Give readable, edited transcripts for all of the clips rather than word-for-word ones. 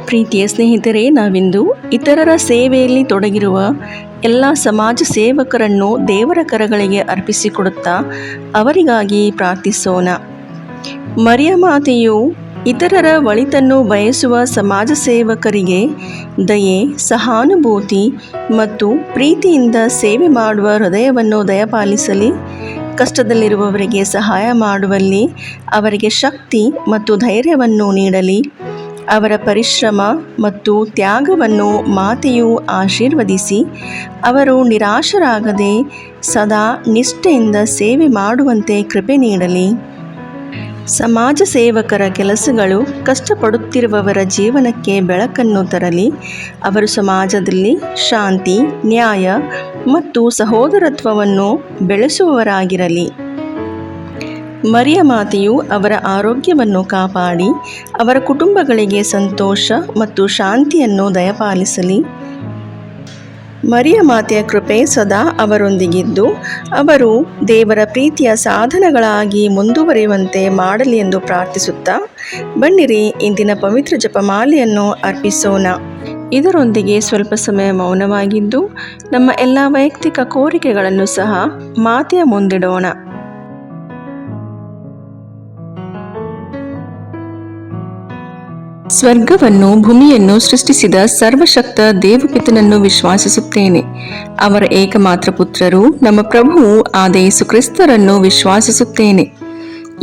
ಪ್ರೀತಿಯ ಸ್ನೇಹಿತರೆ, ನಾವಿಂದು ಇತರರ ಸೇವೆಯಲ್ಲಿ ತೊಡಗಿರುವ ಎಲ್ಲ ಸಮಾಜ ಸೇವಕರನ್ನು ದೇವರ ಕರಗಳಿಗೆ ಅರ್ಪಿಸಿಕೊಡುತ್ತಾ ಅವರಿಗಾಗಿ ಪ್ರಾರ್ಥಿಸೋಣ. ಮರಿಯ ಮಾತೆಯು ಇತರರ ಒಳಿತನ್ನು ಬಯಸುವ ಸಮಾಜ ಸೇವಕರಿಗೆ ದಯೆ, ಸಹಾನುಭೂತಿ ಮತ್ತು ಪ್ರೀತಿಯಿಂದ ಸೇವೆ ಮಾಡುವ ಹೃದಯವನ್ನು ದಯಪಾಲಿಸಲಿ. ಕಷ್ಟದಲ್ಲಿರುವವರಿಗೆ ಸಹಾಯ ಮಾಡುವಲ್ಲಿ ಅವರಿಗೆ ಶಕ್ತಿ ಮತ್ತು ಧೈರ್ಯವನ್ನು ನೀಡಲಿ. ಅವರ ಪರಿಶ್ರಮ ಮತ್ತು ತ್ಯಾಗವನ್ನು ಮಾತೆಯು ಆಶೀರ್ವದಿಸಿ ಅವರು ನಿರಾಶರಾಗದೆ ಸದಾ ನಿಷ್ಠೆಯಿಂದ ಸೇವೆ ಮಾಡುವಂತೆ ಕೃಪೆ ನೀಡಲಿ. ಸಮಾಜ ಸೇವಕರ ಕೆಲಸಗಳು ಕಷ್ಟಪಡುತ್ತಿರುವವರ ಜೀವನಕ್ಕೆ ಬೆಳಕನ್ನು ತರಲಿ. ಅವರು ಸಮಾಜದಲ್ಲಿ ಶಾಂತಿ, ನ್ಯಾಯ ಮತ್ತು ಸಹೋದರತ್ವವನ್ನು ಬೆಳೆಸುವವರಾಗಿರಲಿ. ಮರಿಯ ಮಾತೆಯು ಅವರ ಆರೋಗ್ಯವನ್ನು ಕಾಪಾಡಿ ಅವರ ಕುಟುಂಬಗಳಿಗೆ ಸಂತೋಷ ಮತ್ತು ಶಾಂತಿಯನ್ನು ದಯಪಾಲಿಸಲಿ. ಮರಿಯ ಮಾತೆಯ ಕೃಪೆ ಸದಾ ಅವರೊಂದಿಗಿದ್ದು ಅವರು ದೇವರ ಪ್ರೀತಿಯ ಸಾಧನಗಳಾಗಿ ಮುಂದುವರಿಯುವಂತೆ ಮಾಡಲಿ ಎಂದು ಪ್ರಾರ್ಥಿಸುತ್ತಾ, ಬನ್ನಿರಿ ಇಂದಿನ ಪವಿತ್ರ ಜಪಮಾಲೆಯನ್ನು ಅರ್ಪಿಸೋಣ. ಇದರೊಂದಿಗೆ ಸ್ವಲ್ಪ ಸಮಯ ಮೌನವಾಗಿದ್ದು ನಮ್ಮ ಎಲ್ಲ ವೈಯಕ್ತಿಕ ಕೋರಿಕೆಗಳನ್ನು ಸಹ ಮಾತೆಯ ಮುಂದಿಡೋಣ. ಸ್ವರ್ಗವನ್ನು ಭೂಮಿಯನ್ನು ಸೃಷ್ಟಿಸಿದ ಸರ್ವಶಕ್ತ ದೇವಪಿತನನ್ನು ವಿಶ್ವಾಸಿಸುತ್ತೇನೆ. ಅವರ ಏಕಮಾತ್ರ ಪುತ್ರರು ನಮ್ಮ ಪ್ರಭುವು ಆದ ಯೇಸು ಕ್ರಿಸ್ತರನ್ನು ವಿಶ್ವಾಸಿಸುತ್ತೇನೆ.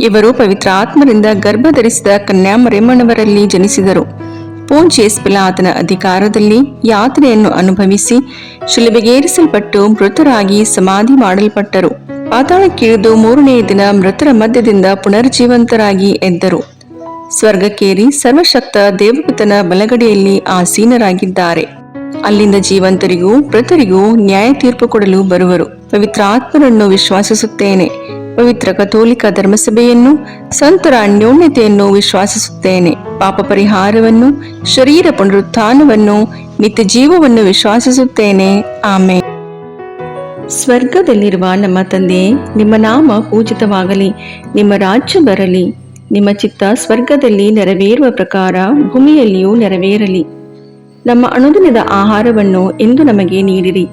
ಇವರು ಪವಿತ್ರ ಆತ್ಮರಿಂದ ಗರ್ಭಧರಿಸಿದ ಕನ್ಯಾಮರಿಯಮ್ಮನವರಲ್ಲಿ ಜನಿಸಿದರು. ಪೋಂಚಿಯಸ್ ಪಿಲಾತನ ಅಧಿಕಾರದಲ್ಲಿ ಯಾತನೆಯನ್ನು ಅನುಭವಿಸಿ ಶಿಲುಬೆಗೇರಿಸಲ್ಪಟ್ಟು ಮೃತರಾಗಿ ಸಮಾಧಿ ಮಾಡಲ್ಪಟ್ಟರು. ಪಾತಾಳಕ್ಕಿಳಿದು ಮೂರನೆಯ ದಿನ ಮೃತರ ಮಧ್ಯದಿಂದ ಪುನರ್ಜೀವಂತರಾಗಿ ಎದ್ದರು. ಸ್ವರ್ಗಕ್ಕೇರಿ ಸರ್ವಶಕ್ತ ದೇವಪಿತನ ಬಲಗಡೆಯಲ್ಲಿ ಆಸೀನರಾಗಿದ್ದಾರೆ. ಅಲ್ಲಿಂದ ಜೀವಂತರಿಗೂ ಮೃತರಿಗೂ ನ್ಯಾಯ ತೀರ್ಪು ಕೊಡಲು ಬರುವರು. ಪವಿತ್ರ ಆತ್ಮರನ್ನು ವಿಶ್ವಾಸಿಸುತ್ತೇನೆ. ಪವಿತ್ರ ಕಥೋಲಿಕ ಧರ್ಮಸಭೆಯನ್ನು, ಸಂತರ ಅನ್ಯೋನ್ಯತೆಯನ್ನು ವಿಶ್ವಾಸಿಸುತ್ತೇನೆ. ಪಾಪ ಪರಿಹಾರವನ್ನು, ಶರೀರ ಪುನರುತ್ಥಾನವನ್ನು, ನಿತ್ಯ ಜೀವವನ್ನು ವಿಶ್ವಾಸಿಸುತ್ತೇನೆ. ಆಮೇನ್. ಸ್ವರ್ಗದಲ್ಲಿರುವ ನಮ್ಮ ತಂದೆಯೇ, ನಿಮ್ಮ ನಾಮ ಪೂಜಿತವಾಗಲಿ. ನಿಮ್ಮ ರಾಜ್ಯ ಬರಲಿ. ನಿಮ್ಮ ಚಿತ್ತ ಸ್ವರ್ಗದಲ್ಲಿ ನೆರವೇರುವ ಪ್ರಕಾರ ಭೂಮಿಯಲ್ಲಿಯೂ ನೆರವೇರಲಿ. ನಮ್ಮ ಅನುದಿನದ ಆಹಾರವನ್ನು ಇಂದು ನಮಗೆ ನೀಡಿರಿ.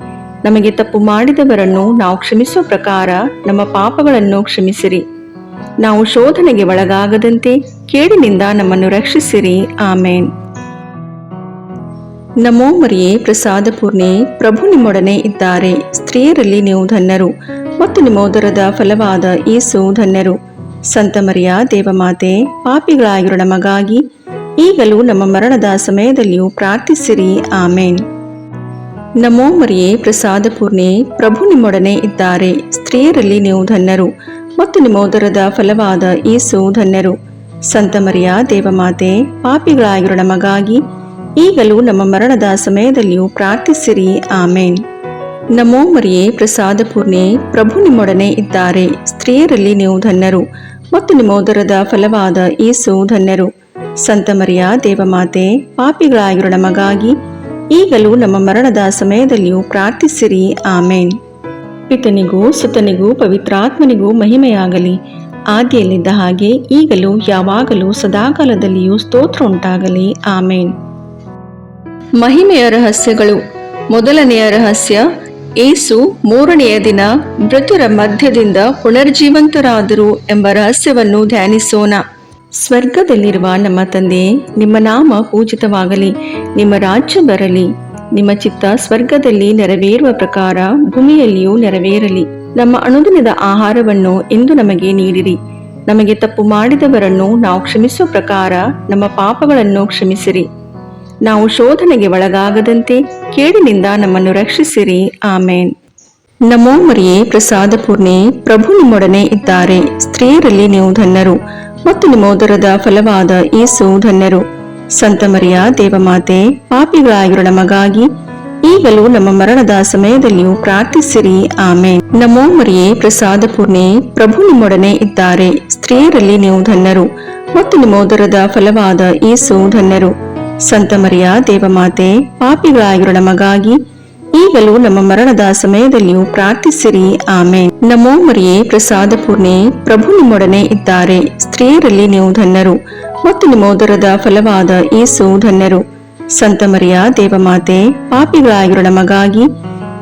ನಮಗೆ ತಪ್ಪು ಮಾಡಿದವರನ್ನು ನಾವು ಕ್ಷಮಿಸುವ ಪ್ರಕಾರ ನಮ್ಮ ಪಾಪಗಳನ್ನು ಕ್ಷಮಿಸಿರಿ. ನಾವು ಶೋಧನೆಗೆ ಒಳಗಾಗದಂತೆ ಕೇಡಿನಿಂದ ನಮ್ಮನ್ನು ರಕ್ಷಿಸಿರಿ. ಆಮೇನ್. ನಮೋ ಮರಿಯೇ, ಪ್ರಸಾದ ಪೂರ್ಣೆ, ಪ್ರಭು ನಿಮ್ಮೊಡನೆ ಇದ್ದಾರೆ. ಸ್ತ್ರೀಯರಲ್ಲಿ ನೀವು ಧನ್ಯರು ಮತ್ತು ನಿಮ್ಮ ಉದರದ ಫಲವಾದ ಯೇಸು ಧನ್ಯರು. ಸಂತ ಮರಿಯ ದೇವಮಾತೆ, ಪಾಪಿಗಳಾಗಿರೋ ನಮಗಾಗಿ ಈಗಲೂ ನಮ್ಮ ಮರಣದ ಸಮಯದಲ್ಲಿಯೂ ಪ್ರಾರ್ಥಿಸಿರಿ. ಆಮೇನ್. ನಮೋ ಮರಿಯೇ, ಪ್ರಸಾದ ಪೂರ್ಣೆ, ಪ್ರಭು ನಿಮ್ಮೊಡನೆ ಇದ್ದಾರೆ. ಸ್ತ್ರೀಯರಲ್ಲಿ ನೀವು ಧನ್ಯರು ಮತ್ತು ನಿಮ್ಮ ಉದರದ ಫಲವಾದ ಯೇಸು ಧನ್ಯರು. ಸಂತ ಮರಿಯ ದೇವಮಾತೆ, ಪಾಪಿಗಳಾಗಿರೋ ನಮಗಾಗಿ ಈಗಲೂ ನಮ್ಮ ಮರಣದ ಸಮಯದಲ್ಲಿಯೂ ಪ್ರಾರ್ಥಿಸಿರಿ. ಆಮೇನ್. ನಮೋ ಮರಿಯೇ, ಪ್ರಸಾದ ಪೂರ್ಣೆ, ಪ್ರಭು ನಿಮ್ಮೊಡನೆ ಇದ್ದಾರೆ. ಸ್ತ್ರೀಯರಲ್ಲಿ ನೀವು ಧನ್ಯರು ಮತ್ತು ನಿಮ್ಮ ಉದರದ ಫಲವಾದ ಯೇಸು ಧನ್ಯರು. ಸಂತ ಮರಿಯ ದೇವಮಾತೆ, ಪಾಪಿಗಳಾಗಿರೋ ನಮಗಾಗಿ ಈಗಲೂ ನಮ್ಮ ಮರಣದ ಸಮಯದಲ್ಲಿಯೂ ಪ್ರಾರ್ಥಿಸಿರಿ. ಆಮೇನ್. ಪಿತನಿಗೂ ಸುತನಿಗೂ ಪವಿತ್ರಾತ್ಮನಿಗೂ ಮಹಿಮೆಯಾಗಲಿ. ಆದಿಯಲ್ಲಿದ್ದ ಹಾಗೆ ಈಗಲೂ ಯಾವಾಗಲೂ ಸದಾಕಾಲದಲ್ಲಿಯೂ ಸ್ತೋತ್ರ ಉಂಟಾಗಲಿ. ಆಮೇನ್. ಮಹಿಮೆಯ ರಹಸ್ಯಗಳು. ಮೊದಲನೆಯ ರಹಸ್ಯ, ಯೇಸು ಮೂರನೆಯ ದಿನ ಮೃತರ ಮಧ್ಯದಿಂದ ಪುನರ್ಜೀವಂತರಾದರು ಎಂಬ ರಹಸ್ಯವನ್ನು ಧ್ಯಾನಿಸೋಣ. ಸ್ವರ್ಗದಲ್ಲಿರುವ ನಮ್ಮ ತಂದೆಯೇ, ನಿಮ್ಮ ನಾಮ ಪೂಜಿತವಾಗಲಿ. ನಿಮ್ಮ ರಾಜ್ಯ ಬರಲಿ. ನಿಮ್ಮ ಚಿತ್ತ ಸ್ವರ್ಗದಲ್ಲಿ ನೆರವೇರುವ ಪ್ರಕಾರ ಭೂಮಿಯಲ್ಲಿಯೂ ನೆರವೇರಲಿ. ನಮ್ಮ ಅನುದಿನದ ಆಹಾರವನ್ನು ಇಂದು ನಮಗೆ ನೀಡಿರಿ. ನಮಗೆ ತಪ್ಪು ಮಾಡಿದವರನ್ನು ನಾವು ಕ್ಷಮಿಸುವ ಪ್ರಕಾರ ನಮ್ಮ ಪಾಪಗಳನ್ನು ಕ್ಷಮಿಸಿರಿ. ನಾವು ಶೋಧನೆಗೆ ಒಳಗಾಗದಂತೆ ಕೇಡಿನಿಂದ ನಮ್ಮನ್ನು ರಕ್ಷಿಸಿರಿ. ಆಮೇನ್. ನಮೋ ಮರಿಯೇ, ಪ್ರಸಾದ ಪೂರ್ಣೆ, ಪ್ರಭು ನಿಮ್ಮೊಡನೆ ಇದ್ದಾರೆ. ಸ್ತ್ರೀಯರಲ್ಲಿ ನೀವು ಧನ್ಯರು ಮತ್ತು ನಿಮ್ಮ ಉದರದ ಫಲವಾದ ಯೇಸು ಧನ್ಯರು. ಸಂತ ಮರಿಯ ದೇವಮಾತೆ, ಪಾಪಿಗಳಾಗಿರೋ ನಮಗಾಗಿ ಈಗಲೂ ನಮ್ಮ ಮರಣದ ಸಮಯದಲ್ಲಿಯೂ ಪ್ರಾರ್ಥಿಸಿರಿ. ಆಮೇನ್. ನಮೋ ಮರಿಯೇ, ಪ್ರಸಾದ ಪೂರ್ಣೆ, ಪ್ರಭು ನಿಮ್ಮೊಡನೆ ಇದ್ದಾರೆ. ಸ್ತ್ರೀಯರಲ್ಲಿ ನೀವು ಧನ್ಯರು ಮತ್ತು ನಿಮ್ಮ ಉದರದ ಫಲವಾದ ಯೇಸು ಧನ್ಯರು. ಸಂತ ಮರಿಯ ದೇವಮಾತೆ, ಪಾಪಿಗಳಾಗಿರೋ ನಮಗಾಗಿ ಈಗಲೂ ನಮ್ಮ ಮರಣದ ಸಮಯದಲ್ಲಿಯೂ ಪ್ರಾರ್ಥಿಸಿರಿ. ಆಮೇನ್. ನಮೋ ಮರಿಯೇ, ಪ್ರಸಾದ ಪೂರ್ಣೆ, ಪ್ರಭು ನಿಮ್ಮೊಡನೆ ಇದ್ದಾರೆ. ಸ್ತ್ರೀಯರಲ್ಲಿ ನೀವು ಧನ್ಯರು ಮತ್ತು ನಿಮ್ಮ ಉದರದ ಫಲವಾದ ಯೇಸು ಧನ್ಯರು. ಸಂತ ಮರಿಯ ದೇವಮಾತೆ, ಪಾಪಿಗಳಾಗಿರೋ ನಮಗಾಗಿ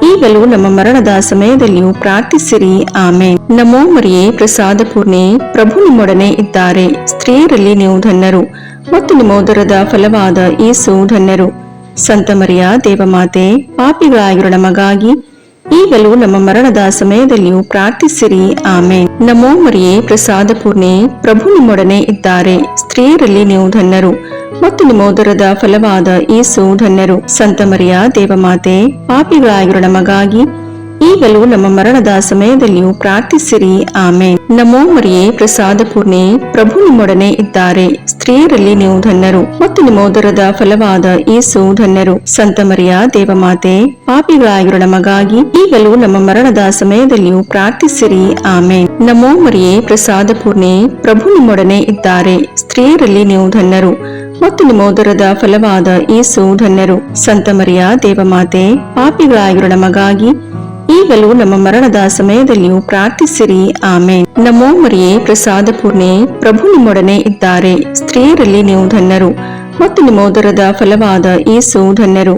ಈಗಲೂ ನಮ್ಮ ಮರಣದ ಸಮಯದಲ್ಲಿಯೂ ಪ್ರಾರ್ಥಿಸಿರಿ. ಆಮೇನ್. ನಮೋ ಮರಿಯೇ, ಪ್ರಸಾದ ಪೂರ್ಣೆ, ಪ್ರಭು ನಿಮ್ಮೊಡನೆ ಇದ್ದಾರೆ. ಸ್ತ್ರೀಯರಲ್ಲಿ ನೀವು ಧನ್ಯರು ಮತ್ತು ನಿಮ್ಮ ಉದರದ ಫಲವಾದ ಯೇಸು ಧನ್ಯರು. ಸಂತ ಮರಿಯ ದೇವಮಾತೆ, ಪಾಪಿಗಳಾಗಿರೋ ನಮಗಾಗಿ ಈಗಲೂ ನಮ್ಮ ಮರಣದ ಸಮಯದಲ್ಲಿಯೂ ಪ್ರಾರ್ಥಿಸಿರಿ. ಆಮೇನ್. ನಮೋ ಮರಿಯೇ, ಪ್ರಸಾದ ಪೂರ್ಣೆ, ಪ್ರಭು ನಿಮ್ಮೊಡನೆ ಇದ್ದಾರೆ. ಸ್ತ್ರೀಯರಲ್ಲಿ ನೀವು ಧನ್ಯರು ಮತ್ತು ನಿಮ್ಮ ಉದರದ ಫಲವಾದ ಯೇಸು ಧನ್ಯರು. ಸಂತ ಮರಿಯ ದೇವಮಾತೆ, ಪಾಪಿಗಳಾಗಿರೋ ನಮಗಾಗಿ ಈಗಲೂ ನಮ್ಮ ಮರಣದ ಸಮಯದಲ್ಲಿಯೂ ಪ್ರಾರ್ಥಿಸಿರಿ. ಆಮೇನ್. ನಮೋ ಮರಿಯೇ, ಪ್ರಸಾದ ಪೂರ್ಣೆ, ಪ್ರಭು ನಿಮ್ಮೊಡನೆ ಇದ್ದಾರೆ. ಸ್ತ್ರೀಯರಲ್ಲಿ ನೀವು ಧನ್ಯರು ಮತ್ತು ನಿಮ್ಮ ಉದರದ ಫಲವಾದ ಯೇಸು ಧನ್ಯರು. ಸಂತ ಮರಿಯ ದೇವಮಾತೆ, ಪಾಪಿಗಳಾಗಿರೋ ನಮಗಾಗಿ ಈಗಲೂ ನಮ್ಮ ಮರಣದ ಸಮಯದಲ್ಲಿಯೂ ಪ್ರಾರ್ಥಿಸಿರಿ. ಆಮೇನ್. ನಮೋ ಮರಿಯೇ, ಪ್ರಸಾದ ಪೂರ್ಣೆ, ಪ್ರಭು ನಿಮ್ಮೊಡನೆ ಇದ್ದಾರೆ. ಸ್ತ್ರೀಯರಲ್ಲಿ ನೀವು ಧನ್ಯರು ಮತ್ತು ನಿಮ್ಮ ಉದರದ ಫಲವಾದ ಯೇಸು ಧನ್ಯರು. ಸಂತ ಮರಿಯ ದೇವಮಾತೆ, ಪಾಪಿಗಳಾಗಿರೋ ನಮಗಾಗಿ ಈಗಲೂ ನಮ್ಮ ಮರಣದ ಸಮಯದಲ್ಲಿಯೂ ಪ್ರಾರ್ಥಿಸಿರಿ. ಆಮೇನ್. ನಮೋ ಮರಿಯೇ, ಪ್ರಸಾದ ಪೂರ್ಣೆ, ಪ್ರಭು ನಿಮ್ಮೊಡನೆ ಇದ್ದಾರೆ. ಸ್ತ್ರೀಯರಲ್ಲಿ ನೀವು ಧನ್ಯರು ಮತ್ತು ನಿಮ್ಮ ಉದರದ ಫಲವಾದ ಯೇಸು ಧನ್ಯರು.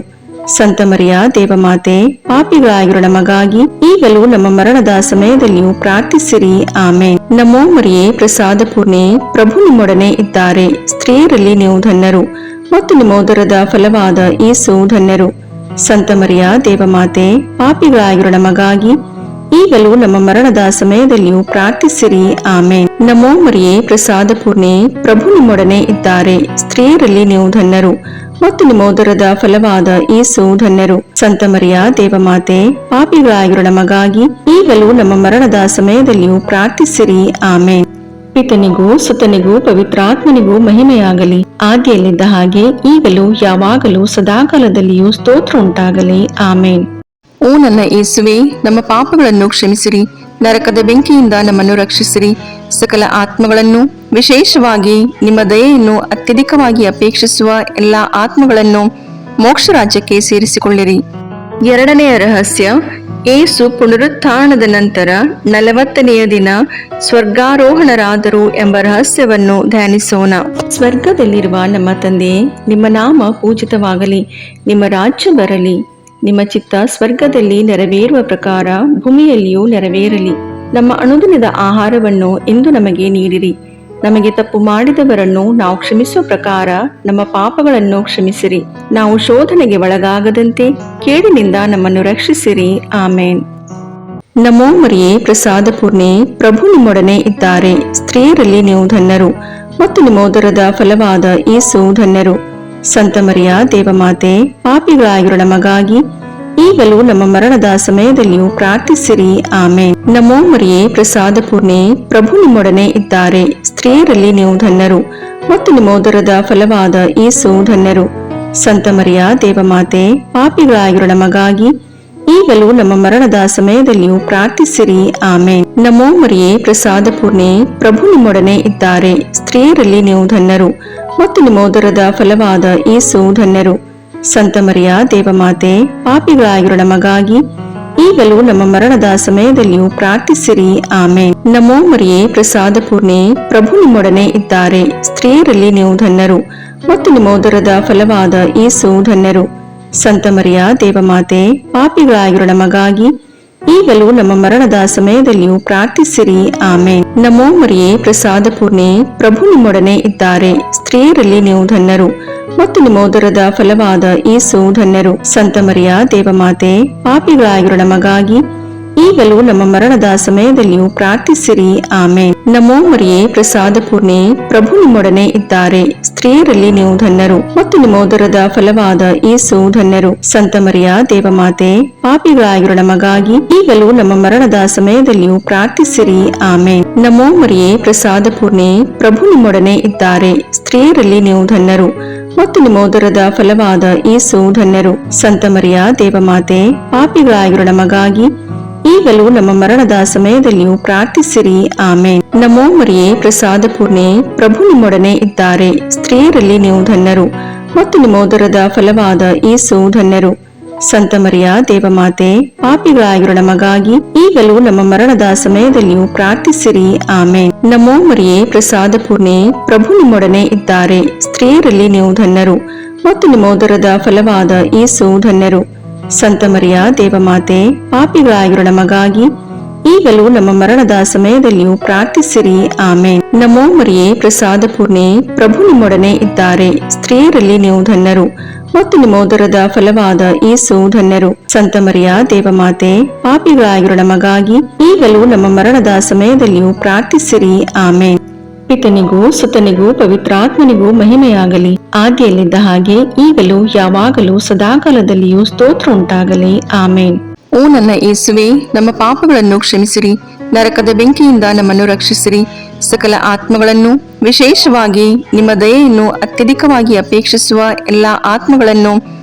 ಸಂತ ಮರಿಯ ದೇವಮಾತೆ, ಪಾಪಿಗಳಾಗಿರೋ ನಮಗಾಗಿ ಈಗಲೂ ನಮ್ಮ ಮರಣದ ಸಮಯದಲ್ಲಿಯೂ ಪ್ರಾರ್ಥಿಸಿರಿ. ಆಮೇನ್. ನಮೋ ಮರಿಯೇ, ಪ್ರಸಾದ ಪೂರ್ಣೆ, ಪ್ರಭು ನಿಮ್ಮೊಡನೆ ಇದ್ದಾರೆ. ಸ್ತ್ರೀಯರಲ್ಲಿ ನೀವು ಧನ್ಯರು ಮತ್ತು ನಿಮ್ಮ ಉದರದ ಫಲವಾದ ಯೇಸು ಧನ್ಯರು. ಸಂತ ಮರಿಯ ದೇವಮಾತೆ, ಪಾಪಿಗಳಾಗಿರೋ ನಮಗಾಗಿ ಈಗಲೂ ನಮ್ಮ ಮರಣದ ಸಮಯದಲ್ಲಿಯೂ ಪ್ರಾರ್ಥಿಸಿರಿ. ಆಮೇನ್. ನಮೋ ಮರಿಯೇ, ಪ್ರಸಾದ ಪೂರ್ಣೆ, ಪ್ರಭು ನಿಮ್ಮೊಡನೆ ಇದ್ದಾರೆ. ಸ್ತ್ರೀಯರಲ್ಲಿ ನೀವು ಧನ್ಯರು ಮತ್ತು ನಿಮ್ಮ ಉದರದ ಫಲವಾದ ಯೇಸು ಧನ್ಯರು. ಸಂತ ಮರಿಯ ದೇವಮಾತೆ, ಪಾಪಿಗಳಾಗಿರೋ ನಮಗಾಗಿ ಈಗಲೂ ನಮ್ಮ ಮರಣದ ಸಮಯದಲ್ಲಿಯೂ ಪ್ರಾರ್ಥಿಸಿರಿ. ಆಮೇನ್. ಪಿತನಿಗೂ ಸುತನಿಗೂ ಪವಿತ್ರಾತ್ಮನಿಗೂ ಮಹಿಮೆಯಾಗಲಿ, ಆದಿಯಲ್ಲಿದ್ದ ಹಾಗೆ ಈಗಲೂ ಯಾವಾಗಲೂ ಸದಾಕಾಲದಲ್ಲಿಯೂ ಸ್ತೋತ್ರ ಉಂಟಾಗಲಿ. ಆಮೇನ್. ಓ ನನ್ನ ಯೇಸುವೆ, ನಮ್ಮ ಪಾಪಗಳನ್ನು ಕ್ಷಮಿಸಿರಿ, ನರಕದ ಬೆಂಕಿಯಿಂದ ನಮ್ಮನ್ನು ರಕ್ಷಿಸಿರಿ, ಸಕಲ ಆತ್ಮಗಳನ್ನು, ವಿಶೇಷವಾಗಿ ನಿಮ್ಮ ದಯೆಯನ್ನು ಅತ್ಯಧಿಕವಾಗಿ ಅಪೇಕ್ಷಿಸುವ ಎಲ್ಲ ಆತ್ಮಗಳನ್ನು ಮೋಕ್ಷ ರಾಜ್ಯಕ್ಕೆ ಸೇರಿಸಿಕೊಳ್ಳಿರಿ. ಎರಡನೆಯ ರಹಸ್ಯ, ಯೇಸು ಪುನರುತ್ಥಾನದ ನಂತರ 40ನೆಯ ದಿನ ಸ್ವರ್ಗಾರೋಹಣರಾದರು ಎಂಬ ರಹಸ್ಯವನ್ನು ಧ್ಯಾನಿಸೋಣ. ಸ್ವರ್ಗದಲ್ಲಿರುವ ನಮ್ಮ ತಂದೆಯೇ, ನಿಮ್ಮ ನಾಮ ಪೂಜಿತವಾಗಲಿ, ನಿಮ್ಮ ರಾಜ್ಯ ಬರಲಿ, ನಿಮ್ಮ ಚಿತ್ತ ಸ್ವರ್ಗದಲ್ಲಿ ನೆರವೇರುವ ಪ್ರಕಾರ ಭೂಮಿಯಲ್ಲಿಯೂ ನೆರವೇರಲಿ. ನಮ್ಮ ಅನುದಿನದ ಆಹಾರವನ್ನು ಇಂದು ನಮಗೆ ನೀಡಿರಿ. ನಮಗೆ ತಪ್ಪು ಮಾಡಿದವರನ್ನು ನಾವು ಕ್ಷಮಿಸುವ ಪ್ರಕಾರ ನಮ್ಮ ಪಾಪಗಳನ್ನು ಕ್ಷಮಿಸಿರಿ. ನಾವು ಶೋಧನೆಗೆ ಒಳಗಾಗದಂತೆ ಕೇಡಿನಿಂದ ನಮ್ಮನ್ನು ರಕ್ಷಿಸಿರಿ. ಆಮೇನ್. ನಮೋ ಮರಿಯೇ, ಪ್ರಸಾದ ಪೂರ್ಣೆ, ಪ್ರಭು ನಿಮ್ಮೊಡನೆ ಇದ್ದಾರೆ. ಸ್ತ್ರೀಯರಲ್ಲಿ ನೀವು ಧನ್ಯರು ಮತ್ತು ನಿಮ್ಮ ಉದರದ ಫಲವಾದ ಯೇಸು ಧನ್ಯರು. ಸಂತ ಮರಿಯ ದೇವಮಾತೆ, ಪಾಪಿಗಳಾಗಿರೋ ನಮಗಾಗಿ ಈಗಲೂ ನಮ್ಮ ಮರಣದ ಸಮಯದಲ್ಲಿಯೂ ಪ್ರಾರ್ಥಿಸಿರಿ. ಆಮೇನ್. ನಮೋ ಮರಿಯೇ, ಪ್ರಸಾದ ಪೂರ್ಣೆ, ಪ್ರಭು ನಿಮ್ಮೊಡನೆ ಇದ್ದಾರೆ. ಸ್ತ್ರೀಯರಲ್ಲಿ ನೀವು ಧನ್ಯರು ಮತ್ತು ನಿಮ್ಮ ಉದರದ ಫಲವಾದ ಯೇಸು ಧನ್ಯರು. ಸಂತ ಮರಿಯ ದೇವಮಾತೆ, ಪಾಪಿಗಳಾಗಿರೋ ನಮಗಾಗಿ ಈಗಲೂ ನಮ್ಮ ಮರಣದ ಸಮಯದಲ್ಲಿಯೂ ಪ್ರಾರ್ಥಿಸಿರಿ. ಆಮೇನ್. ನಮೋ ಮರಿಯೇ, ಪ್ರಸಾದ ಪೂರ್ಣೆ, ಪ್ರಭು ನಿಮ್ಮೊಡನೆ ಇದ್ದಾರೆ. ಸ್ತ್ರೀಯರಲ್ಲಿ ನೀವು ಧನ್ಯರು ಮತ್ತು ನಿಮ್ಮ ಉದರದ ಫಲವಾದ ಯೇಸು ಧನ್ಯರು. ಸಂತ ಮರಿಯ ದೇವಮಾತೆ, ಪಾಪಿಗಳಾಗಿರೋ ನಮಗಾಗಿ ಈಗಲೂ ನಮ್ಮ ಮರಣದ ಸಮಯದಲ್ಲಿಯೂ ಪ್ರಾರ್ಥಿಸಿರಿ. ಆಮೇನ್. ನಮೋ ಮರಿಯೇ, ಪ್ರಸಾದ ಪೂರ್ಣೆ, ಪ್ರಭು ನಿಮ್ಮೊಡನೆ ಇದ್ದಾರೆ. ಸ್ತ್ರೀಯರಲ್ಲಿ ನೀವು ಧನ್ಯರು ಮತ್ತು ನಿಮ್ಮ ಉದರದ ಫಲವಾದ ಯೇಸು ಧನ್ಯರು. ಸಂತ ಮರಿಯ ದೇವಮಾತೆ, ಪಾಪಿಗಳಾಗಿರೋ ನಮಗಾಗಿ ಈಗಲೂ ನಮ್ಮ ಮರಣದ ಸಮಯದಲ್ಲಿಯೂ ಪ್ರಾರ್ಥಿಸಿರಿ. ಆಮೇನ್. ನಮೋ ಮರಿಯೇ, ಪ್ರಸಾದ ಪೂರ್ಣೆ, ಪ್ರಭು ನಿಮ್ಮೊಡನೆ ಇದ್ದಾರೆ. ಸ್ತ್ರೀಯರಲ್ಲಿ ನೀವು ಧನ್ಯರು ಮತ್ತು ನಿಮ್ಮ ಉದರದ ಫಲವಾದ ಯೇಸು ಧನ್ಯರು. ಸಂತ ಮರಿಯ ದೇವಮಾತೆ, ಪಾಪಿಗಳಾಗಿರೋ ನಮಗಾಗಿ ಈಗಲೂ ನಮ್ಮ ಮರಣದ ಸಮಯದಲ್ಲಿಯೂ ಪ್ರಾರ್ಥಿಸಿರಿ. ಆಮೇನ್. ನಮೋ ಮರಿಯೇ, ಪ್ರಸಾದ ಪೂರ್ಣೆ, ಪ್ರಭು ನಿಮ್ಮೊಡನೆ ಇದ್ದಾರೆ. ಸ್ತ್ರೀಯರಲ್ಲಿ ನೀವು ಧನ್ಯರು ಮತ್ತು ನಿಮ್ಮ ಉದರದ ಫಲವಾದ ಯೇಸು ಧನ್ಯರು. ಸಂತ ಮರಿಯ ದೇವಮಾತೆ, ಪಾಪಿಗಳಾಗಿರೋ ನಮಗಾಗಿ ಈಗಲೂ ನಮ್ಮ ಮರಣದ ಸಮಯದಲ್ಲಿಯೂ ಪ್ರಾರ್ಥಿಸಿರಿ. ಆಮೇನ್. ನಮೋ ಮರಿಯೇ, ಪ್ರಸಾದ ಪೂರ್ಣೆ, ಪ್ರಭು ನಿಮ್ಮೊಡನೆ ಇದ್ದಾರೆ. ಸ್ತ್ರೀಯರಲ್ಲಿ ನೀವು ಧನ್ಯರು ಮತ್ತು ನಿಮ್ಮ ಉದರದ ಫಲವಾದ ಯೇಸು ಧನ್ಯರು. ಸಂತ ಮರಿಯ ದೇವಮಾತೆ, ಪಾಪಿಗಳಾಗಿರೋ ನಮಗಾಗಿ ಈಗಲೂ ನಮ್ಮ ಮರಣದ ಸಮಯದಲ್ಲಿಯೂ ಪ್ರಾರ್ಥಿಸಿರಿ. ಆಮೇನ್. ನಮೋ ಮರಿಯೇ, ಪ್ರಸಾದ ಪೂರ್ಣೆ, ಪ್ರಭು ನಿಮ್ಮೊಡನೆ ಇದ್ದಾರೆ. ಸ್ತ್ರೀಯರಲ್ಲಿ ನೀವು ಧನ್ಯರು ಮತ್ತು ನಿಮ್ಮ ಉದರದ ಫಲವಾದ ಯೇಸು ಧನ್ಯರು. ಸಂತ ಮರಿಯ ದೇವಮಾತೆ, ಪಾಪಿಗಳಾಗಿರೋ ನಮಗಾಗಿ ಈಗಲೂ ನಮ್ಮ ಮರಣದ ಸಮಯದಲ್ಲಿಯೂ ಪ್ರಾರ್ಥಿಸಿರಿ. ಆಮೇನ್. ನಮೋ ಮರಿಯೇ, ಪ್ರಸಾದ ಪೂರ್ಣೆ, ಪ್ರಭು ನಿಮ್ಮೊಡನೆ ಇದ್ದಾರೆ. ಸ್ತ್ರೀಯರಲ್ಲಿ ನೀವು ಧನ್ಯರು ಮತ್ತು ನಿಮ್ಮ ಉದರದ ಫಲವಾದ ಯೇಸು ಧನ್ಯರು. ಸಂತ ಮರಿಯ ದೇವಮಾತೆ, ಪಾಪಿಗಳಾಗಿರೋ ನಮಗಾಗಿ ಈಗಲೂ ನಮ್ಮ ಮರಣದ ಸಮಯದಲ್ಲಿಯೂ ಪ್ರಾರ್ಥಿಸಿರಿ. ಆಮೇನ್. ನಮೋ ಮರಿಯೇ, ಪ್ರಸಾದ ಪೂರ್ಣೆ, ಪ್ರಭು ನಿಮ್ಮೊಡನೆ ಇದ್ದಾರೆ. ಸ್ತ್ರೀಯರಲ್ಲಿ ನೀವು ಧನ್ಯರು ಮತ್ತು ನಿಮ್ಮ ಉದರದ ಫಲವಾದ ಯೇಸು ಧನ್ಯರು. ಸಂತ ಮರಿಯ ದೇವಮಾತೆ, ಪಾಪಿಗಳಾಗಿರೋ ನಮಗಾಗಿ ಈಗಲೂ ನಮ್ಮ ಮರಣದ ಸಮಯದಲ್ಲಿಯೂ ಪ್ರಾರ್ಥಿಸಿರಿ. ಆಮೇನ್. ಪಿತನಿಗೂ ಸುತನಿಗೂ ಪವಿತ್ರಾತ್ಮನಿಗೂ ಮಹಿಮೆಯಾಗಲಿ, ಆದಿಯಲ್ಲಿದ್ದ ಹಾಗೆ ಈಗಲೂ ಯಾವಾಗಲೂ ಸದಾಕಾಲದಲ್ಲಿಯೂ ಸ್ತೋತ್ರ ಉಂಟಾಗಲಿ. ಆಮೇನ್. ಓ ನನ್ನ ಯೇಸುವೆ, ನಮ್ಮ ಪಾಪಗಳನ್ನು ಕ್ಷಮಿಸಿರಿ, ನರಕದ ಬೆಂಕಿಯಿಂದ ನಮ್ಮನ್ನು ರಕ್ಷಿಸಿರಿ, ಸಕಲ ಆತ್ಮಗಳನ್ನು, ವಿಶೇಷವಾಗಿ ನಿಮ್ಮ ದಯೆಯನ್ನು ಅತ್ಯಧಿಕವಾಗಿ ಅಪೇಕ್ಷಿಸುವ ಎಲ್ಲ ಆತ್ಮಗಳನ್ನು